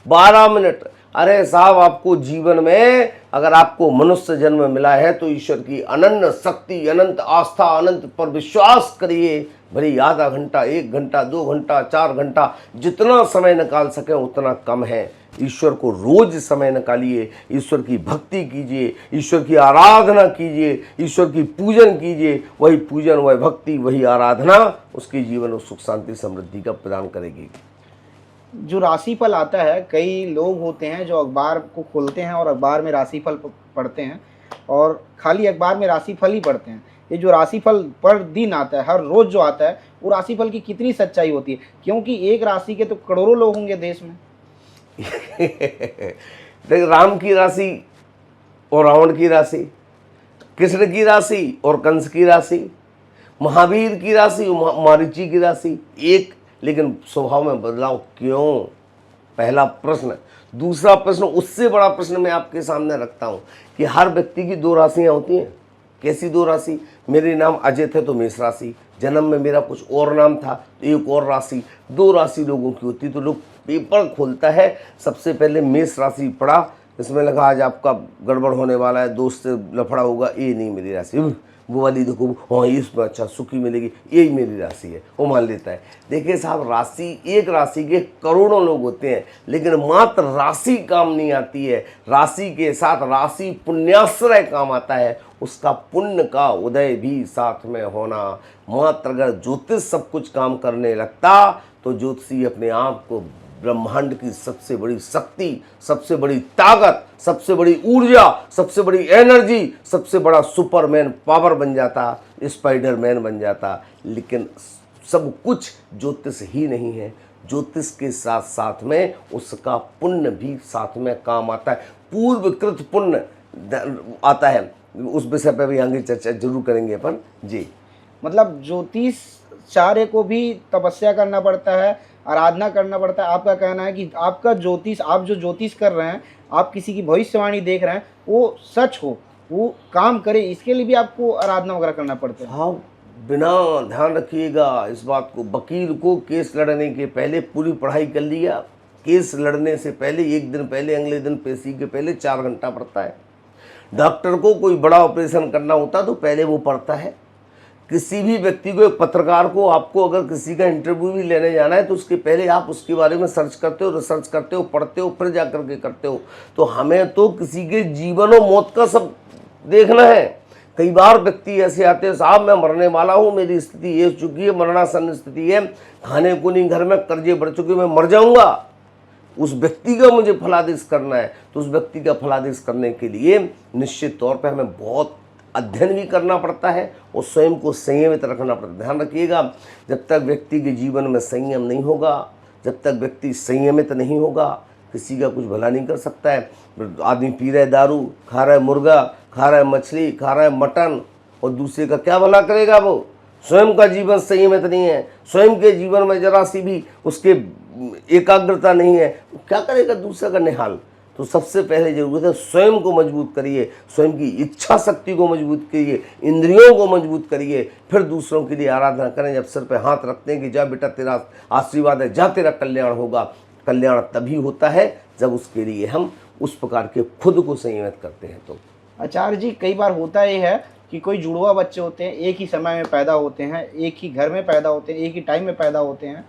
12 मिनट। अरे साहब आपको जीवन में अगर आपको मनुष्य जन्म मिला है तो ईश्वर की अनंत शक्ति, अनंत आस्था, अनंत पर विश्वास करिए, भले ही आधा घंटा, 1 घंटा, 2 घंटा, 4 घंटा, जितना समय निकाल सकें उतना कम है। ईश्वर को रोज समय निकालिए, ईश्वर की भक्ति कीजिए, ईश्वर की आराधना कीजिए, ईश्वर की पूजन कीजिए। वही पूजन, वही भक्ति, वही आराधना उसके जीवन में सुख शांति समृद्धि का प्रदान करेगी। जो राशिफल आता है, कई लोग होते हैं जो अखबार को खोलते हैं और अखबार में राशिफल पढ़ते हैं और खाली अखबार में राशिफल ही पढ़ते हैं। ये जो राशिफल पर दिन आता है, हर रोज जो आता है, वो राशिफल की कितनी सच्चाई होती है? क्योंकि एक राशि के तो करोड़ों लोग होंगे देश में। देख, राम की राशि और रावण की राशि, कृष्ण की राशि और कंस की राशि, महावीर की राशि और मारीची की राशि एक, लेकिन स्वभाव में बदलाव क्यों? पहला प्रश्न। दूसरा प्रश्न, उससे बड़ा प्रश्न मैं आपके सामने रखता हूं कि हर व्यक्ति की 2 राशियां होती हैं। कैसी 2 राशि? मेरे नाम अजय थे तो मेष राशि, जन्म में मेरा कुछ और नाम था तो एक और राशि। 2 राशि लोगों की होती। तो लोग पेपर खोलता है, सबसे पहले मेष राशि पढ़ा, इसमें लगा आज आपका गड़बड़ होने वाला है, दोस्त से लफड़ा होगा, ये नहीं मेरी राशि। वो वाली देखो, हाँ इसमें अच्छा सुखी मिलेगी, यही मेरी राशि है, वो मान लेता है। देखिए साहब, राशि, एक राशि के करोड़ों लोग होते हैं, लेकिन मात्र राशि काम नहीं आती है। राशि के साथ राशि पुण्याश्रय काम आता है, उसका पुण्य का उदय भी साथ में होना। मात्र अगर ज्योतिष सब कुछ काम करने लगता तो ज्योतिषी अपने आप को ब्रह्मांड की सबसे बड़ी शक्ति, सबसे बड़ी ताकत, सबसे बड़ी ऊर्जा, सबसे बड़ी एनर्जी, सबसे बड़ा सुपरमैन पावर बन जाता, स्पाइडरमैन बन जाता। लेकिन सब कुछ ज्योतिष ही नहीं है, ज्योतिष के साथ साथ में उसका पुण्य भी साथ में काम आता है, पूर्वकृत पुण्य आता है। उस विषय पर भी आगे चर्चा जरूर करेंगे अपन जी। मतलब ज्योतिष चार्य को भी तपस्या करना पड़ता है, आराधना करना पड़ता है। आपका कहना है कि आपका ज्योतिष, आप जो ज्योतिष कर रहे हैं, आप किसी की भविष्यवाणी देख रहे हैं, वो सच हो, वो काम करे, इसके लिए भी आपको आराधना वगैरह करना पड़ता है। हाँ, बिना ध्यान रखिएगा इस बात को, वकील को केस लड़ने के पहले पूरी पढ़ाई कर लिया। केस लड़ने से पहले 1 दिन पहले, अगले दिन पेशी के पहले 4 घंटा पढ़ता है। डॉक्टर को कोई बड़ा ऑपरेशन करना होता तो पहले वो पढ़ता है। किसी भी व्यक्ति को, एक पत्रकार को, आपको अगर किसी का इंटरव्यू भी लेने जाना है तो उसके पहले आप उसके बारे में सर्च करते हो, रिसर्च करते हो, पढ़ते हो, फिर जा करके करते हो। तो हमें तो किसी के जीवन और मौत का सब देखना है। कई बार व्यक्ति ऐसे आते हैं, साहब मैं मरने वाला हूँ, मेरी स्थिति ये चुकी है, मरणासन स्थिति है, खाने को नहीं घर में, कर्जे बढ़ चुके, मैं मर जाऊँगा। उस व्यक्ति का मुझे फलादेश करना है। तो उस व्यक्ति का फलादेश करने के लिए निश्चित तौर पर हमें बहुत अध्ययन भी करना पड़ता है और स्वयं को संयमित रखना पड़ता है। ध्यान रखिएगा, जब तक व्यक्ति के जीवन में संयम नहीं होगा, जब तक व्यक्ति संयमित नहीं होगा, किसी का कुछ भला नहीं कर सकता है। आदमी पी रहा है दारू, खा रहा है मुर्गा, खा रहा है मछली, खा रहा है मटन, और दूसरे का क्या भला करेगा? वो स्वयं का जीवन संयमित नहीं है, स्वयं के जीवन में जरा सी भी उसके एकाग्रता नहीं है, क्या करेगा दूसरा का निहाल। तो सबसे पहले जरूरत है स्वयं को मजबूत करिए, स्वयं की इच्छा शक्ति को मजबूत करिए, इंद्रियों को मजबूत करिए, फिर दूसरों के लिए आराधना करें। जब सिर पे हाथ रखते हैं कि जा बेटा तेरा आशीर्वाद है, जा तेरा कल्याण होगा। कल्याण तभी होता है जब उसके लिए हम उस प्रकार के खुद को संयमित करते हैं। तो आचार्य जी, कई बार होता ये है कि कोई जुड़वा बच्चे होते हैं, एक ही समय में पैदा होते हैं, एक ही घर में पैदा होते हैं, एक ही टाइम में पैदा होते हैं,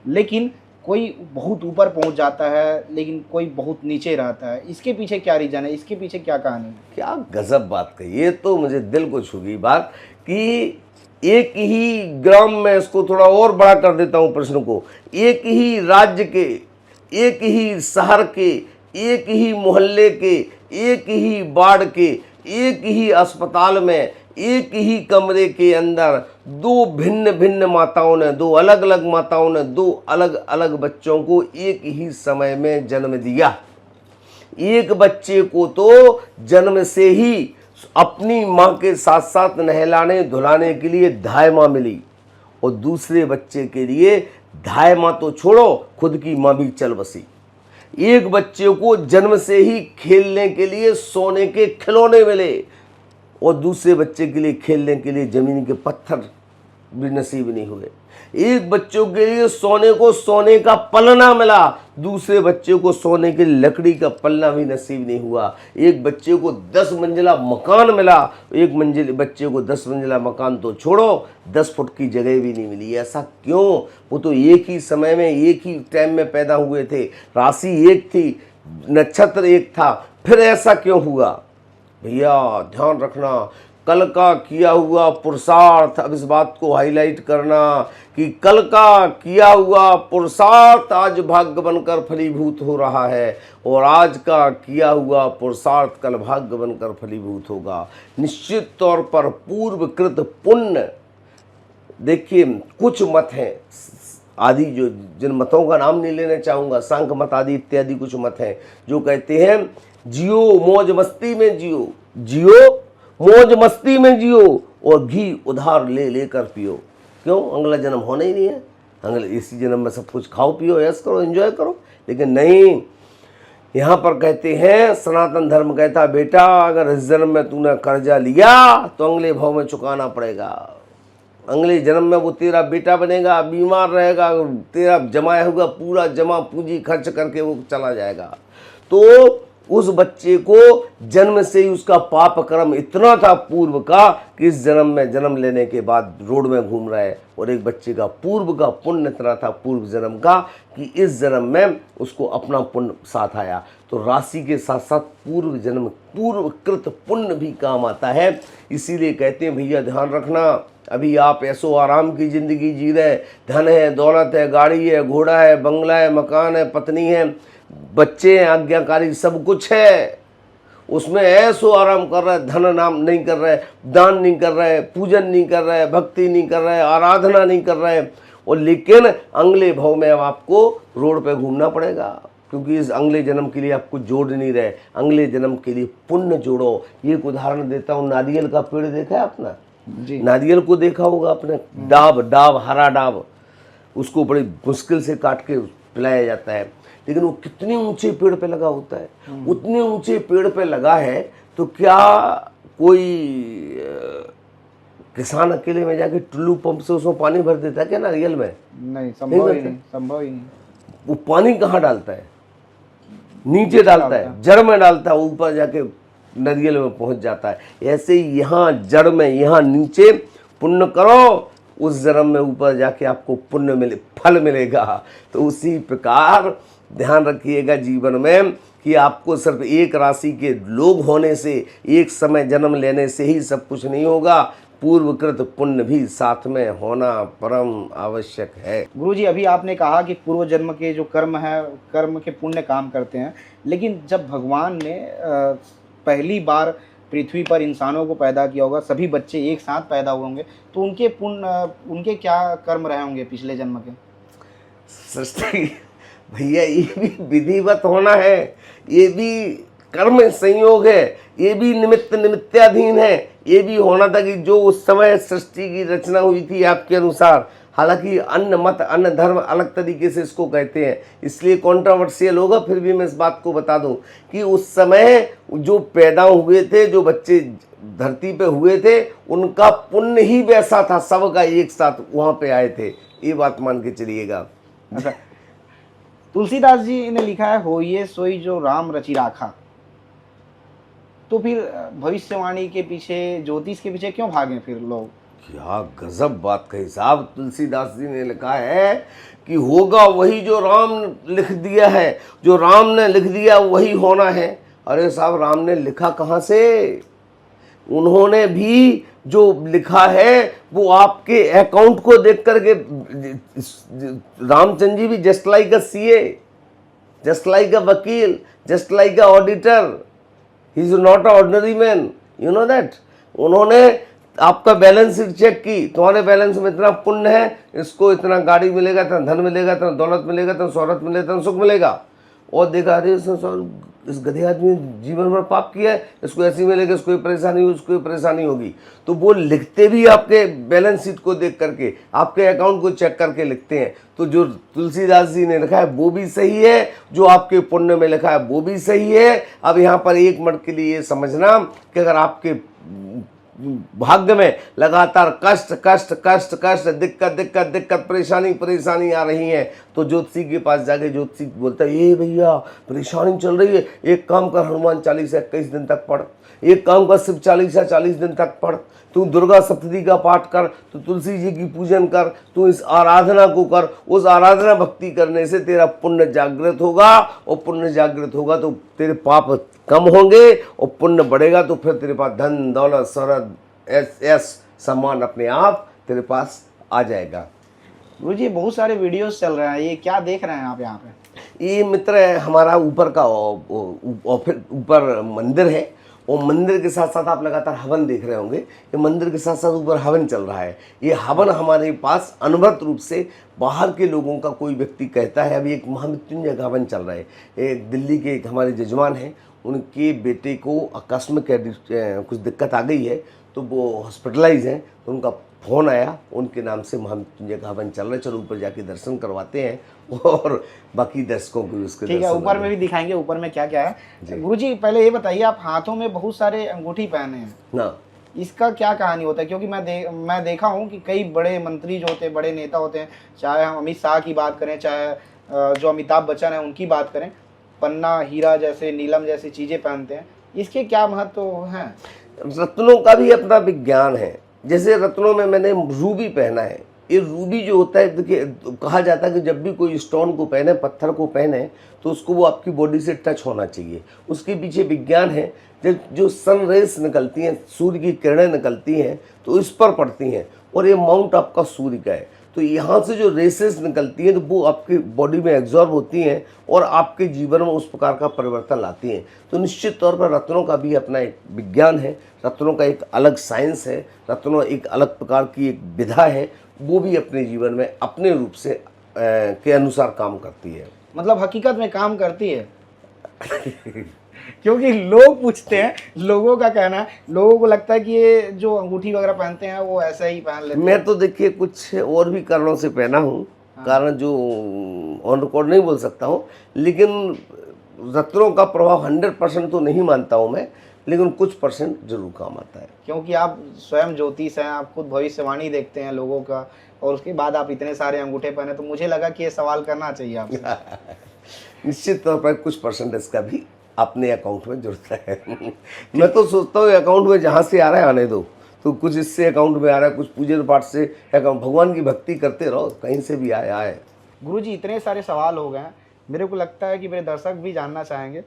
लेकिन कोई बहुत ऊपर पहुंच जाता है, लेकिन कोई बहुत नीचे रहता है। इसके पीछे क्या रीजन है? इसके पीछे क्या कहानी है? क्या गजब बात कही, ये तो मुझे दिल को छू गई बात कि एक ही ग्राम में, इसको थोड़ा और बड़ा कर देता हूँ प्रश्न को, एक ही राज्य के, एक ही शहर के, एक ही मोहल्ले के, एक ही वार्ड के, एक ही अस्पताल में, एक ही कमरे के अंदर 2 भिन्न भिन्न माताओं ने, 2 अलग अलग माताओं ने 2 अलग अलग बच्चों को एक ही समय में जन्म दिया। एक बच्चे को तो जन्म से ही अपनी माँ के साथ साथ नहलाने धुलाने के लिए धाय माँ मिली, और दूसरे बच्चे के लिए धाय माँ तो छोड़ो, खुद की माँ भी चल बसी। एक बच्चे को जन्म से ही खेलने के लिए सोने के खिलौने मिले, और दूसरे बच्चे के लिए खेलने के लिए जमीन के पत्थर भी नसीब नहीं हुए। एक बच्चों के लिए सोने को सोने का पलना मिला, दूसरे बच्चे को सोने के लिए लकड़ी का पल्ला भी नसीब नहीं हुआ, एक बच्चे को 10 मंजिला मकान मिला, एक बच्चे को 10 मंजिला मकान तो छोड़ो 10 फुट की जगह भी नहीं मिली। ऐसा क्यों? वो तो एक ही समय में एक ही टाइम में पैदा हुए थे, राशि एक थी, नक्षत्र एक था, फिर ऐसा क्यों हुआ? भैया ध्यान रखना, कल का किया हुआ पुरुषार्थ, अब इस बात को हाईलाइट करना कि कल का किया हुआ पुरुषार्थ आज भाग्य बनकर फलीभूत हो रहा है, और आज का किया हुआ पुरुषार्थ कल भाग्य बनकर फलीभूत होगा। निश्चित तौर पर पूर्वकृत पुण्य, देखिए कुछ मत हैं आदि, जो जिन मतों का नाम नहीं लेना चाहूँगा, सांख्य मत आदि इत्यादि कुछ मत हैं जो कहते हैं जियो मौज मस्ती में जियो, जियो मौज मस्ती में जियो और घी उधार ले लेकर पियो। क्यों? अगला जन्म होना ही नहीं है, अगले इसी जन्म में सब कुछ खाओ पियो ऐश करो एंजॉय करो। लेकिन नहीं, यहाँ पर कहते हैं सनातन धर्म कहता बेटा अगर इस जन्म में तूने कर्जा लिया तो अगले भाव में चुकाना पड़ेगा, अगले जन्म में वो तेरा बेटा बनेगा, बीमार रहेगा, तेरा जमाया हुआ पूरा जमा पूंजी खर्च करके वो चला जाएगा। तो उस बच्चे को जन्म से ही उसका पाप कर्म इतना था पूर्व का कि इस जन्म में जन्म लेने के बाद रोड में घूम रहा है, और एक बच्चे का पूर्व का पुण्य इतना था पूर्व जन्म का कि इस जन्म में उसको अपना पुण्य साथ आया। तो राशि के साथ साथ पूर्व जन्म पूर्वकृत पुण्य भी काम आता है। इसीलिए कहते हैं भैया ध्यान रखना, अभी आप ऐसो आराम की ज़िंदगी जी रहे, धन है, दौलत है, गाड़ी है, घोड़ा है, बंगला है, मकान है, पत्नी है, बच्चे हैं, आज्ञाकारी सब कुछ है, उसमें ऐसो आराम कर रहा है, धन नाम नहीं कर रहा है, दान नहीं कर रहा है, पूजन नहीं कर रहा है, भक्ति नहीं कर रहा है, आराधना नहीं कर रहा है, और लेकिन अगले भाव में अब आपको रोड पे घूमना पड़ेगा, क्योंकि इस अगले जन्म के लिए आपको जोड़ नहीं रहे, अगले जन्म के लिए पुण्य जोड़ो। ये एक उदाहरण देता हूँ, नारियल का पेड़ देखा है आपने? जी। नारियल को देखा होगा आपने, डाब हरा डाब, उसको बड़ी मुश्किल से काट के पिलाया जाता है, लेकिन वो कितने ऊंचे पेड़ पे लगा होता है, उतने ऊंचे पेड़ पे लगा है, तो क्या कोई किसान अकेले में जाके टुल्लू पंप से उसमें पानी भर देता है क्या नारियल में? नहीं, संभव ही नहीं, संभव ही नहीं। वो पानी कहाँ डालता है? नीचे डालता है, जड़ में डालता है, ऊपर जाके नारियल में पहुंच जाता है। ऐसे ही यहाँ जड़ में, यहाँ नीचे पुण्य करो, उस जन्म में ऊपर जाके आपको पुण्य मिले, फल मिलेगा। तो उसी प्रकार ध्यान रखिएगा जीवन में कि आपको सिर्फ एक राशि के लोग होने से, एक समय जन्म लेने से ही सब कुछ नहीं होगा, पूर्वकृत पुण्य भी साथ में होना परम आवश्यक है। गुरुजी, अभी आपने कहा कि पूर्व जन्म के जो कर्म है, कर्म के पुण्य काम करते हैं, लेकिन जब भगवान ने पहली बार पृथ्वी पर इंसानों को पैदा किया होगा, सभी बच्चे एक साथ पैदा हुए होंगे, तो उनके पुण्य, उनके क्या कर्म रहे होंगे पिछले जन्म के? सृष्टि भैया ये भी विधिवत होना है, ये भी कर्म संयोग है, ये भी निमित्त निमित्ताधीन है, ये भी होना था कि जो उस समय सृष्टि की रचना हुई थी आपके अनुसार। हालांकि अन्य मत, अन्य धर्म अलग तरीके से इसको कहते हैं, इसलिए कॉन्ट्रोवर्शियल होगा, फिर भी मैं इस बात को बता दूं कि उस समय जो पैदा हुए थे, जो बच्चे धरती पे हुए थे, उनका पुण्य ही वैसा था, सबका एक साथ वहाँ पे आए थे, ये बात मान के चलिएगा। अच्छा, तुलसीदास जी ने लिखा है, होइए सोई जो राम रचि राखा, तो फिर भविष्यवाणी के पीछे, ज्योतिष के पीछे क्यों भागे फिर लोग? क्या गजब बात कही साहब। तुलसीदास जी ने लिखा है कि होगा वही जो राम लिख दिया है, जो राम ने लिख दिया वही होना है। अरे साहब, राम ने लिखा कहाँ से? उन्होंने भी जो लिखा है वो आपके अकाउंट को देख करके, रामचंद्र जी भी just like a CA, just like a vakil, just like a auditor, he is not a ordinary man, you know that. उन्होंने आपका बैलेंस शीट चेक की, तुम्हारे बैलेंस में इतना पुण्य है, इसको इतना गाड़ी मिलेगा, इतना धन मिलेगा, इतना दौलत मिलेगा, इतना शोहरत मिलेगा, इतना सुख मिलेगा, और देखा अरे इस गधे आदमी ने जीवन भर पाप किया है, इसको ऐसी मिलेगा, इसको परेशानी होगी, उसको परेशानी होगी। तो वो लिखते भी आपके बैलेंस शीट को देख करके, आपके अकाउंट को चेक करके लिखते हैं। तो जो तुलसीदास जी ने लिखा है वो भी सही है, जो आपके पुण्य में लिखा है वो भी सही है। अब यहाँ पर एक मिनट के लिए ये समझना कि अगर आपके भाग्य में लगातार कष्ट कष्ट कष्ट कष्ट, दिक्कत दिक्कत दिक्कत, परेशानी परेशानी आ रही है, तो ज्योतिषी के पास जाके ज्योतिषी बोलता है, ये भैया परेशानी चल रही है, एक काम कर, हनुमान चालीसा 21 दिन तक पढ़, एक काम कर, शिव चालीसा 40 दिन तक पढ़, तू दुर्गा सप्तशती का पाठ कर, तू तुलसी जी की पूजन कर, तू इस आराधना को कर। उस आराधना भक्ति करने से तेरा पुण्य जागृत होगा, और पुण्य जागृत होगा तो तेरे पाप कम होंगे, और पुण्य बढ़ेगा तो फिर तेरे पास धन दौलत शौहरत यश सम्मान अपने आप तेरे पास आ जाएगा। गुरुजी बहुत सारे वीडियोस चल रहे हैं, ये क्या देख रहे हैं आप यहाँ पे? ये मित्र है हमारा ऊपर का ऑफिस, ऊपर मंदिर है, और मंदिर के साथ साथ आप लगातार हवन देख रहे होंगे, ये मंदिर के साथ साथ ऊपर हवन चल रहा है। ये हवन हमारे पास अनुभूत रूप से बाहर के लोगों का कोई व्यक्ति कहता है, अभी एक महामृत्युंजय का हवन चल रहा है, एक दिल्ली के एक हमारे जजमान हैं, उनके बेटे को आकस्मिक कुछ दिक्कत आ गई है, तो वो हॉस्पिटलाइज हैं, तो उनका फ़ोन आया, उनके नाम से महामृत्युंजय का हवन चल रहा है। चलो ऊपर जाके दर्शन करवाते हैं और बाकी दर्शकों को उसके ठीक है, ऊपर में भी दिखाएंगे ऊपर में क्या क्या है। गुरुजी पहले ये बताइए, आप हाथों में बहुत सारे अंगूठी पहने हैं ना, इसका क्या कहानी होता है? क्योंकि मैं देखा हूँ कि कई बड़े मंत्री जो होते हैं, बड़े नेता होते हैं, चाहे हम अमित शाह की बात करें, चाहे जो अमिताभ बच्चन है उनकी बात करें, पन्ना हीरा जैसे नीलम जैसी चीज़ें पहनते हैं, इसके क्या महत्व हैं? रत्नों का भी अपना विज्ञान है। जैसे रत्नों में मैंने रूबी पहना है, ये रूबी जो होता है, देखिए कहा जाता है कि जब भी कोई स्टोन को पहने, पत्थर को पहने, तो उसको वो आपकी बॉडी से टच होना चाहिए। उसके पीछे विज्ञान है। जब जो सन रेस निकलती हैं, सूर्य की किरणें निकलती हैं, तो इस पर पड़ती हैं, और ये माउंट आपका सूर्य का है, तो यहाँ से जो रेसेस निकलती हैं तो वो आपकी बॉडी में एब्जॉर्ब होती हैं और आपके जीवन में उस प्रकार का परिवर्तन लाती हैं। तो निश्चित तौर पर रत्नों का भी अपना एक विज्ञान है, रत्नों का एक अलग साइंस है, रत्नों एक अलग प्रकार की एक विधा है, वो भी अपने जीवन में अपने रूप से के अनुसार काम करती है। मतलब हकीकत में काम करती है? क्योंकि लोग पूछते हैं, लोगों का कहना है, लोगों को लगता है कि ये जो अंगूठी वगैरह पहनते हैं वो ऐसा ही पहन लेते हैं। मैं तो देखिए कुछ और भी कारणों से पहना हूँ, कारण जो ऑन रिकॉर्ड नहीं बोल सकता हूँ, लेकिन रत्नों का प्रभाव 100% तो नहीं मानता हूँ मैं, लेकिन कुछ परसेंट जरूर काम आता है। क्योंकि आप स्वयं ज्योतिष हैं, आप खुद भविष्यवाणी देखते हैं लोगों का, और उसके बाद आप इतने सारे अंगूठे पहने, तो मुझे लगा कि ये सवाल करना चाहिए आपसे। निश्चित तौर पर कुछ परसेंटेज का भी अपने अकाउंट में जुड़ता है। मैं तो सोचता हूँ अकाउंट में जहाँ से आ रहा है आने दो, तो कुछ इससे अकाउंट में आ रहा है, कुछ पूजन पाठ से अकाउंट, भगवान की भक्ति करते रहो, कहीं से भी आए आए। गुरुजी इतने सारे सवाल हो गए हैं, मेरे को लगता है कि मेरे दर्शक भी जानना चाहेंगे,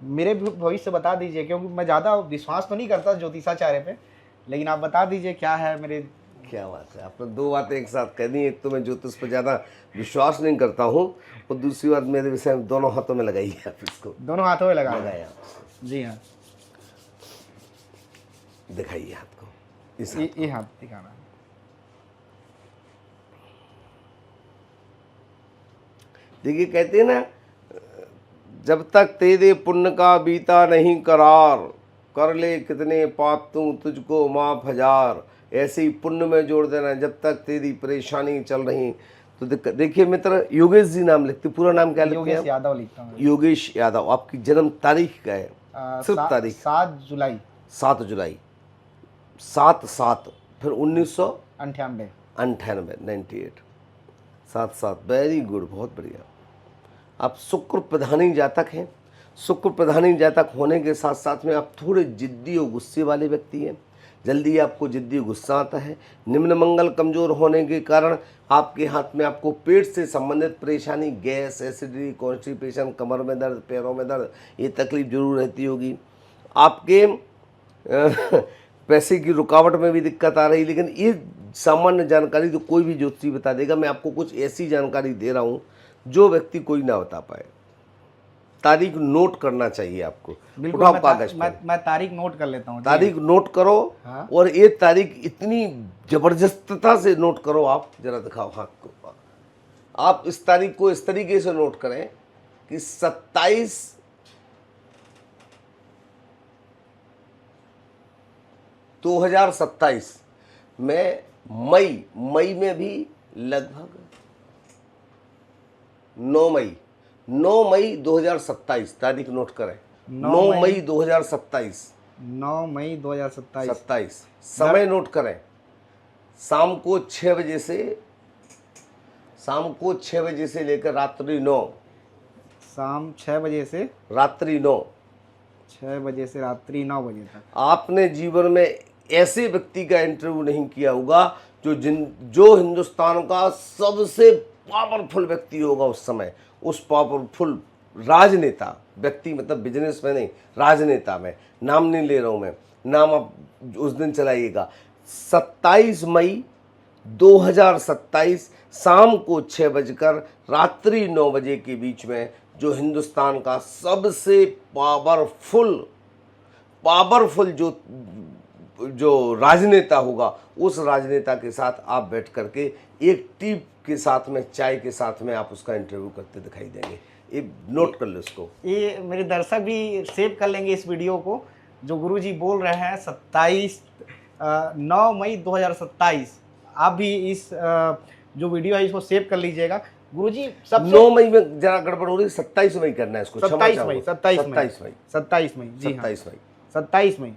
मेरे भी भविष्य बता दीजिए, क्योंकि मैं ज़्यादा विश्वास तो नहीं करता ज्योतिषाचार्य पे, लेकिन आप बता दीजिए क्या है मेरे। क्या बात है, आपने दो बातें एक साथ कह दी। एक तो मैं ज्योतिष पर ज़्यादा विश्वास नहीं करता हूँ, और दूसरी बात मेरे विषय में दोनों हाथों में लगाइए आप इसको। दोनों हाथों में लगाया जी हाँ, दिखाइए हाथ को, इस ये हाथ दिखाना। देखिए कहते हैं ना, जब तक तेरे पुण्य का बीता नहीं करार, कर ले कितने पाप तू तुझको माफ हजार, ऐसे ही पुण्य में जोड़ देना जब तक तेरी परेशानी चल रही। तो देखिए मित्र, योगेश जी नाम लिखते, पूरा नाम क्या लिखते हैं? योगेश यादव लिखता हूँ। योगेश यादव। आपकी जन्म तारीख क्या है? सिर्फ तारीख। 7 जुलाई। 7 जुलाई 7/7 फिर 1998 98 7/7। वेरी गुड, बहुत बढ़िया। आप शुक्र प्रधानी जातक हैं। शुक्र प्रधानी जातक होने के साथ साथ में आप थोड़े जिद्दी और गुस्से वाले व्यक्ति हैं। जल्दी आपको जिद्दी गुस्सा आता है। निम्न मंगल कमज़ोर होने के कारण आपके हाथ में आपको पेट से संबंधित परेशानी, गैस, एसिडिटी, कॉन्स्टिपेशन, कमर में दर्द, पैरों में दर्द, ये तकलीफ जरूर रहती होगी। आपके पैसे की रुकावट में भी दिक्कत आ रही, लेकिन ये सामान्य जानकारी तो कोई भी ज्योतिषी बता देगा। मैं आपको कुछ ऐसी जानकारी दे रहा हूँ जो व्यक्ति कोई ना बता पाए। तारीख नोट करना चाहिए आपको। उठाओ कागज पर, मैं तारीख नोट कर लेता हूँ। तारीख नोट करो। हाँ? और ये तारीख इतनी जबरदस्तता से नोट करो, आप जरा दिखाओ हाथ को। आप इस तारीख को इस तरीके से नोट करें कि 27/2027 में मई में भी लगभग 9 मई 2027 तारीख नोट करें। 9 मई 2027 9 मई 2027। 27 समय नोट करें, शाम को 6 बजे से लेकर रात्रि 9, शाम 6 बजे से रात्रि 9, 6 बजे से रात्रि 9 बजे तक। आपने जीवन में ऐसे व्यक्ति का इंटरव्यू नहीं किया होगा जो हिंदुस्तान का सबसे पावरफुल व्यक्ति होगा उस समय, उस पावरफुल राजनेता, व्यक्ति मतलब बिजनेस में नहीं, राजनेता में, नाम नहीं ले रहा हूं मैं, नाम आप उस दिन चलाइएगा। 27 मई 2027 शाम को 6 बजकर रात्रि 9 बजे के बीच में जो हिंदुस्तान का सबसे पावरफुल जो राजनेता होगा, उस राजनेता के साथ आप बैठ करके एक टी के साथ में, चाय के साथ में आप उसका इंटरव्यू करते दिखाई देंगे। ये नोट कर लो इसको। ये मेरे दर्शक भी सेव कर लेंगे इस वीडियो को, जो गुरुजी बोल रहे हैं 9 मई 2027। आप भी इस जो वीडियो है इसको सेव कर लीजिएगा। गुरुजी सबसे 9 मई में जरा गड़बड़ हो रही है, 27 मई करना है इसको। 27 मई, 27 मई जी हाँ, 27 मई 27 मई।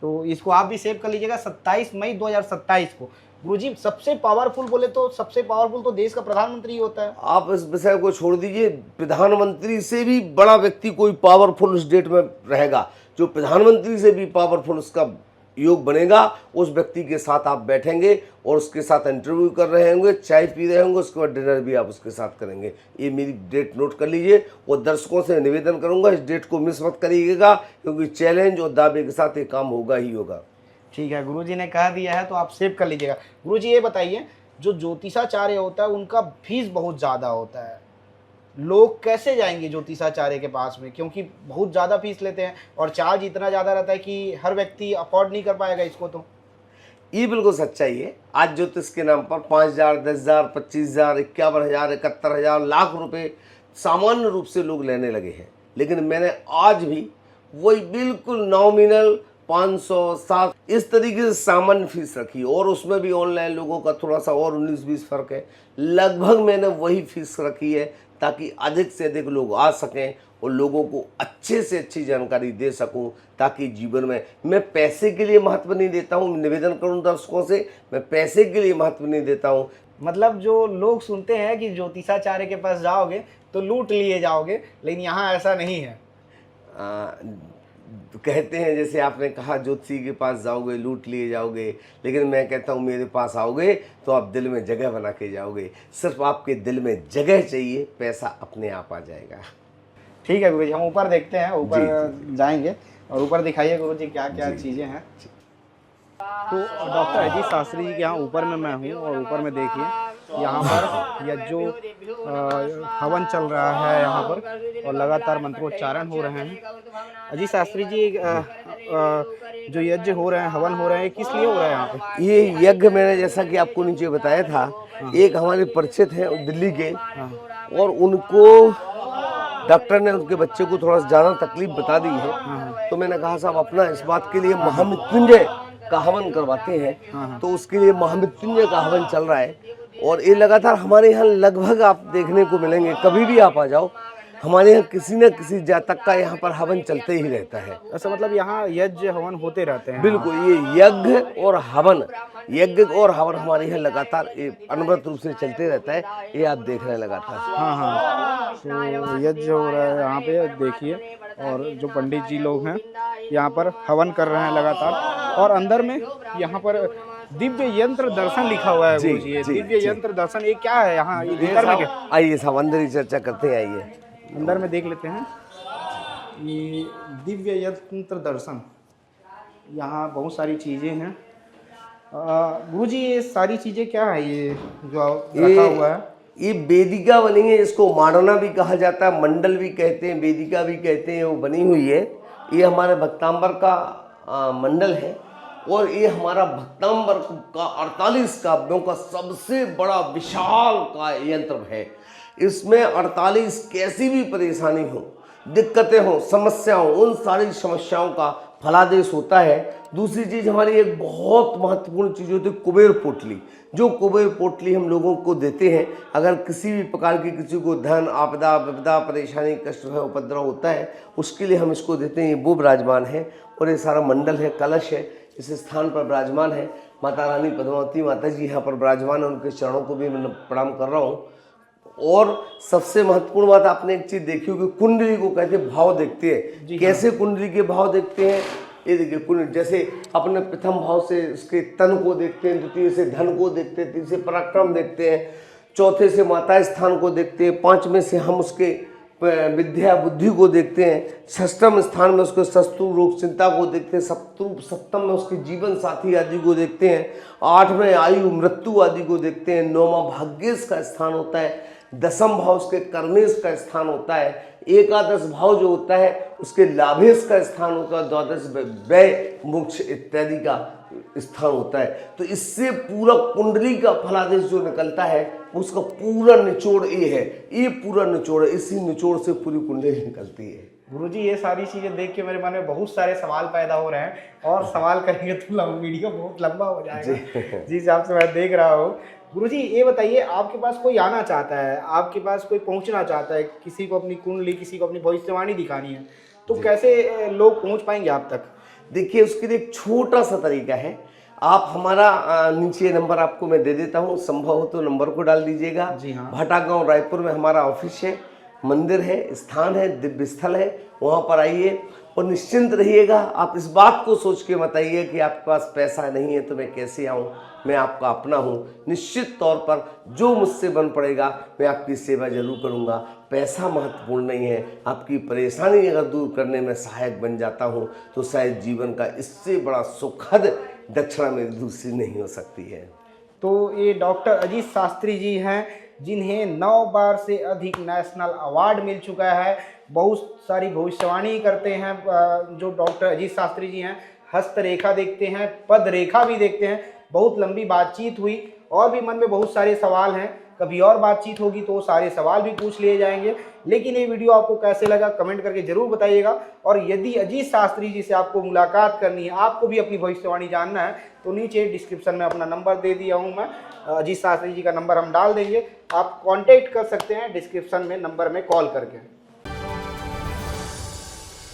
तो इसको आप भी सेव कर लीजिएगा 27 मई 2027 को। गुरुजी सबसे पावरफुल बोले तो सबसे पावरफुल तो देश का प्रधानमंत्री ही होता है। आप इस विषय को छोड़ दीजिए, प्रधानमंत्री से भी बड़ा व्यक्ति कोई पावरफुल उस डेट में रहेगा, जो प्रधानमंत्री से भी पावरफुल उसका योग बनेगा, उस व्यक्ति के साथ आप बैठेंगे और उसके साथ इंटरव्यू कर रहे होंगे, चाय पी रहे होंगे, उसके बाद डिनर भी आप उसके साथ करेंगे। ये मेरी डेट नोट कर लीजिए और दर्शकों से निवेदन करूंगा इस डेट को मिस मत करिएगा, क्योंकि चैलेंज और दावे के साथ ये काम होगा ही होगा। ठीक है, गुरुजी ने कह दिया है तो आप सेव कर लीजिएगा। गुरुजी ये बताइए, जो ज्योतिषाचार्य होता है उनका फीस बहुत ज़्यादा होता है, लोग कैसे जाएंगे ज्योतिषाचार्य के पास में, क्योंकि बहुत ज़्यादा फीस लेते हैं और चार्ज इतना ज़्यादा रहता है कि हर व्यक्ति अफोर्ड नहीं कर पाएगा इसको। तो ये बिल्कुल सच्चाई है। आज ज्योतिष के नाम पर 5,000, 10,000, 25,000, 51,000, 71,000, लाख रुपए सामान्य रूप से लोग लेने लगे हैं, लेकिन मैंने आज भी वही बिल्कुल नॉमिनल 500, 7 इस तरीके से सामान्य फीस रखी, और उसमें भी ऑनलाइन लोगों का थोड़ा सा और 19-20 फर्क है। लगभग मैंने वही फीस रखी है ताकि अधिक से अधिक लोग आ सकें और लोगों को अच्छे से अच्छी जानकारी दे सकूं, ताकि जीवन में मैं पैसे के लिए महत्व नहीं देता हूं। निवेदन करूं दर्शकों से, मैं पैसे के लिए महत्व नहीं देता हूं। मतलब जो लोग सुनते हैं कि ज्योतिषाचार्य के पास जाओगे तो लूट लिए जाओगे, लेकिन यहाँ ऐसा नहीं है। कहते हैं, जैसे आपने कहा ज्योतिषी के पास जाओगे लूट लिए जाओगे, लेकिन मैं कहता हूँ मेरे पास आओगे तो आप दिल में जगह बना के जाओगे। सिर्फ आपके दिल में जगह चाहिए, पैसा अपने आप आ जाएगा। ठीक है गुरुजी, हम ऊपर देखते हैं, ऊपर जाएंगे और ऊपर दिखाइए गुरुजी क्या क्या चीज़ें हैं। तो डॉक्टर अजीत शास्त्री जी के यहाँ ऊपर में मैं हूँ, और ऊपर में देखिए यहाँ पर यह जो हवन चल रहा है यहाँ पर, और लगातार मंत्रोच्चारण हो रहे हैं। अजीत शास्त्री जी, जो यज्ञ हो रहे हैं, हवन हो रहे हैं, किस लिए हो रहा है यहाँ पे? ये यज्ञ मैंने जैसा कि आपको नीचे बताया था, एक हमारे परिचित हैं दिल्ली के, और उनको डॉक्टर ने उनके बच्चे को थोड़ा ज़्यादा तकलीफ बता दी है, तो मैंने कहा साहब अपना इस बात के लिए महामृत्युंजय का हवन करवाते हैं। तो उसके लिए महामृत्युंजय का हवन चल रहा है, और ये लगातार हमारे यहाँ लगभग आप देखने को मिलेंगे। कभी भी आप आ जाओ, हमारे यहाँ किसी न किसी जातक का यहाँ पर हवन चलते ही रहता है। ऐसा मतलब यहाँ यज्ञ हवन होते रहते हैं? बिल्कुल, ये यज्ञ और हवन हमारे यहाँ लगातार अनवरत रूप से चलते रहता है। ये आप देख रहे हैं लगातार। हाँ, तो यज्ञ हो रहा है यहाँ पे, देखिए, और जो पंडित जी लोग हैं यहाँ पर हवन कर रहे हैं लगातार, और अंदर में यहाँ पर दिव्य यंत्र दर्शन लिखा हुआ है गुरुजी। ये दिव्य यंत्र दर्शन, ये क्या है यहाँ अंदर में? आइए साहब अंदर ही चर्चा करते हैं, आइए अंदर में देख लेते हैं। ये दिव्य यंत्र दर्शन, यहाँ बहुत सारी चीज़ें हैं। गुरुजी ये सारी चीज़ें क्या है ये जो रखा हुआ है? ये वेदिका बनी है, इसको मांडना भी कहा जाता है, मंडल भी कहते हैं, वेदिका भी कहते हैं। वो बनी हुई है, ये हमारे भक्तांबर का मंडल है, और ये हमारा भक्तांबर का 48 काव्यों का सबसे बड़ा विशाल का यंत्र है। इसमें 48 कैसी भी परेशानी हो, दिक्कतें हो, समस्या हो, उन सारी समस्याओं का फलादेश होता है। दूसरी चीज़ हमारी एक बहुत महत्वपूर्ण चीज़ होती है कुबेर पोटली। जो कुबेर पोटली हम लोगों को देते हैं, अगर किसी भी प्रकार की किसी को धन आपदा विपदा परेशानी कष्ट भय उपद्रव होता है, उसके लिए हम इसको देते हैं। ये वो विराजमान है और ये सारा मंडल है, कलश है, इस स्थान पर विराजमान है। माता रानी पद्मावती माता जी यहाँ पर विराजमान है, उनके चरणों को भी मैं प्रणाम कर रहा हूँ। और सबसे महत्वपूर्ण बात, आपने एक चीज़ देखी होगी, कुंडली को कहते भाव देखते हैं। कैसे कुंडली के भाव देखते हैं? ये देखिए कुंडली, जैसे अपने प्रथम भाव से उसके तन को देखते हैं, द्वितीय से धन को देखते हैं, तीसरे पराक्रम देखते हैं, चौथे से माता स्थान को देखते हैं, पांचवें से हम उसके विद्या बुद्धि को देखते हैं, षष्ठम स्थान में उसके शत्रु रोग चिंता को देखते हैं, सप्तम में उसके जीवन साथी आदि को देखते हैं, आठवें आयु मृत्यु आदि को देखते हैं, नौवां भाग्येश का स्थान होता है, दसम भाव उसके कर्मेश का स्थान होता है, एकादश भाव जो होता है उसके लाभेश का स्थान होता है, द्वादश व्यय मोक्ष इत्यादि का स्थान होता है। तो इससे पूरा कुंडली का फलादेश जो निकलता है उसका पूरा निचोड़ ये है, ये पूरा निचोड़ है, इसी निचोड़ से पूरी कुंडली निकलती है। गुरुजी, ये सारी चीज़ें देख के मेरे मन में बहुत सारे सवाल पैदा हो रहे हैं और सवाल करेंगे तो वीडियो बहुत लंबा हो जाएगा। जी हिसाब से मैं देख रहा हूँ। गुरुजी, ये बताइए, आपके पास कोई आना चाहता है, आपके पास कोई पहुँचना चाहता है, किसी को अपनी कुंडली, किसी को अपनी भविष्यवाणी दिखानी है, तो कैसे लोग पहुँच पाएंगे आप तक? देखिए, उसके लिए एक छोटा सा तरीका है। आप हमारा नीचे नंबर आपको मैं दे देता हूँ, संभव हो तो नंबर को डाल दीजिएगा। जी हाँ। भाटा गांव रायपुर में हमारा ऑफिस है, मंदिर है, स्थान है, दिव्य स्थल है, वहाँ पर आइए और निश्चिंत रहिएगा। आप इस बात को सोच के मत आइए कि आपके पास पैसा नहीं है तो मैं कैसे आऊँ, मैं आपका अपना हूँ। निश्चित तौर पर जो मुझसे बन पड़ेगा मैं आपकी सेवा जरूर करूँगा। पैसा महत्वपूर्ण नहीं है, आपकी परेशानी अगर दूर करने में सहायक बन जाता हूँ तो शायद जीवन का इससे बड़ा सुखद दक्षिणा मेरी दूसरी नहीं हो सकती है। तो ये डॉक्टर अजीत शास्त्री जी हैं, जिन्हें 9 बार से अधिक नेशनल अवार्ड मिल चुका है। बहुत सारी भविष्यवाणी करते हैं जो डॉक्टर अजीत शास्त्री जी हैं। हस्तरेखा देखते हैं, पद रेखा भी देखते हैं। बहुत लंबी बातचीत हुई और भी मन में बहुत सारे सवाल हैं, कभी और बातचीत होगी तो सारे सवाल भी पूछ लिए जाएंगे। लेकिन ये वीडियो आपको कैसे लगा कमेंट करके ज़रूर बताइएगा। और यदि अजीत शास्त्री जी से आपको मुलाकात करनी है, आपको भी अपनी भविष्यवाणी जानना है, तो नीचे डिस्क्रिप्शन में अपना नंबर दे दिया हूँ मैं, अजीत शास्त्री जी का नंबर हम डाल देंगे, आप कांटेक्ट कर सकते हैं डिस्क्रिप्शन में नंबर में कॉल करके।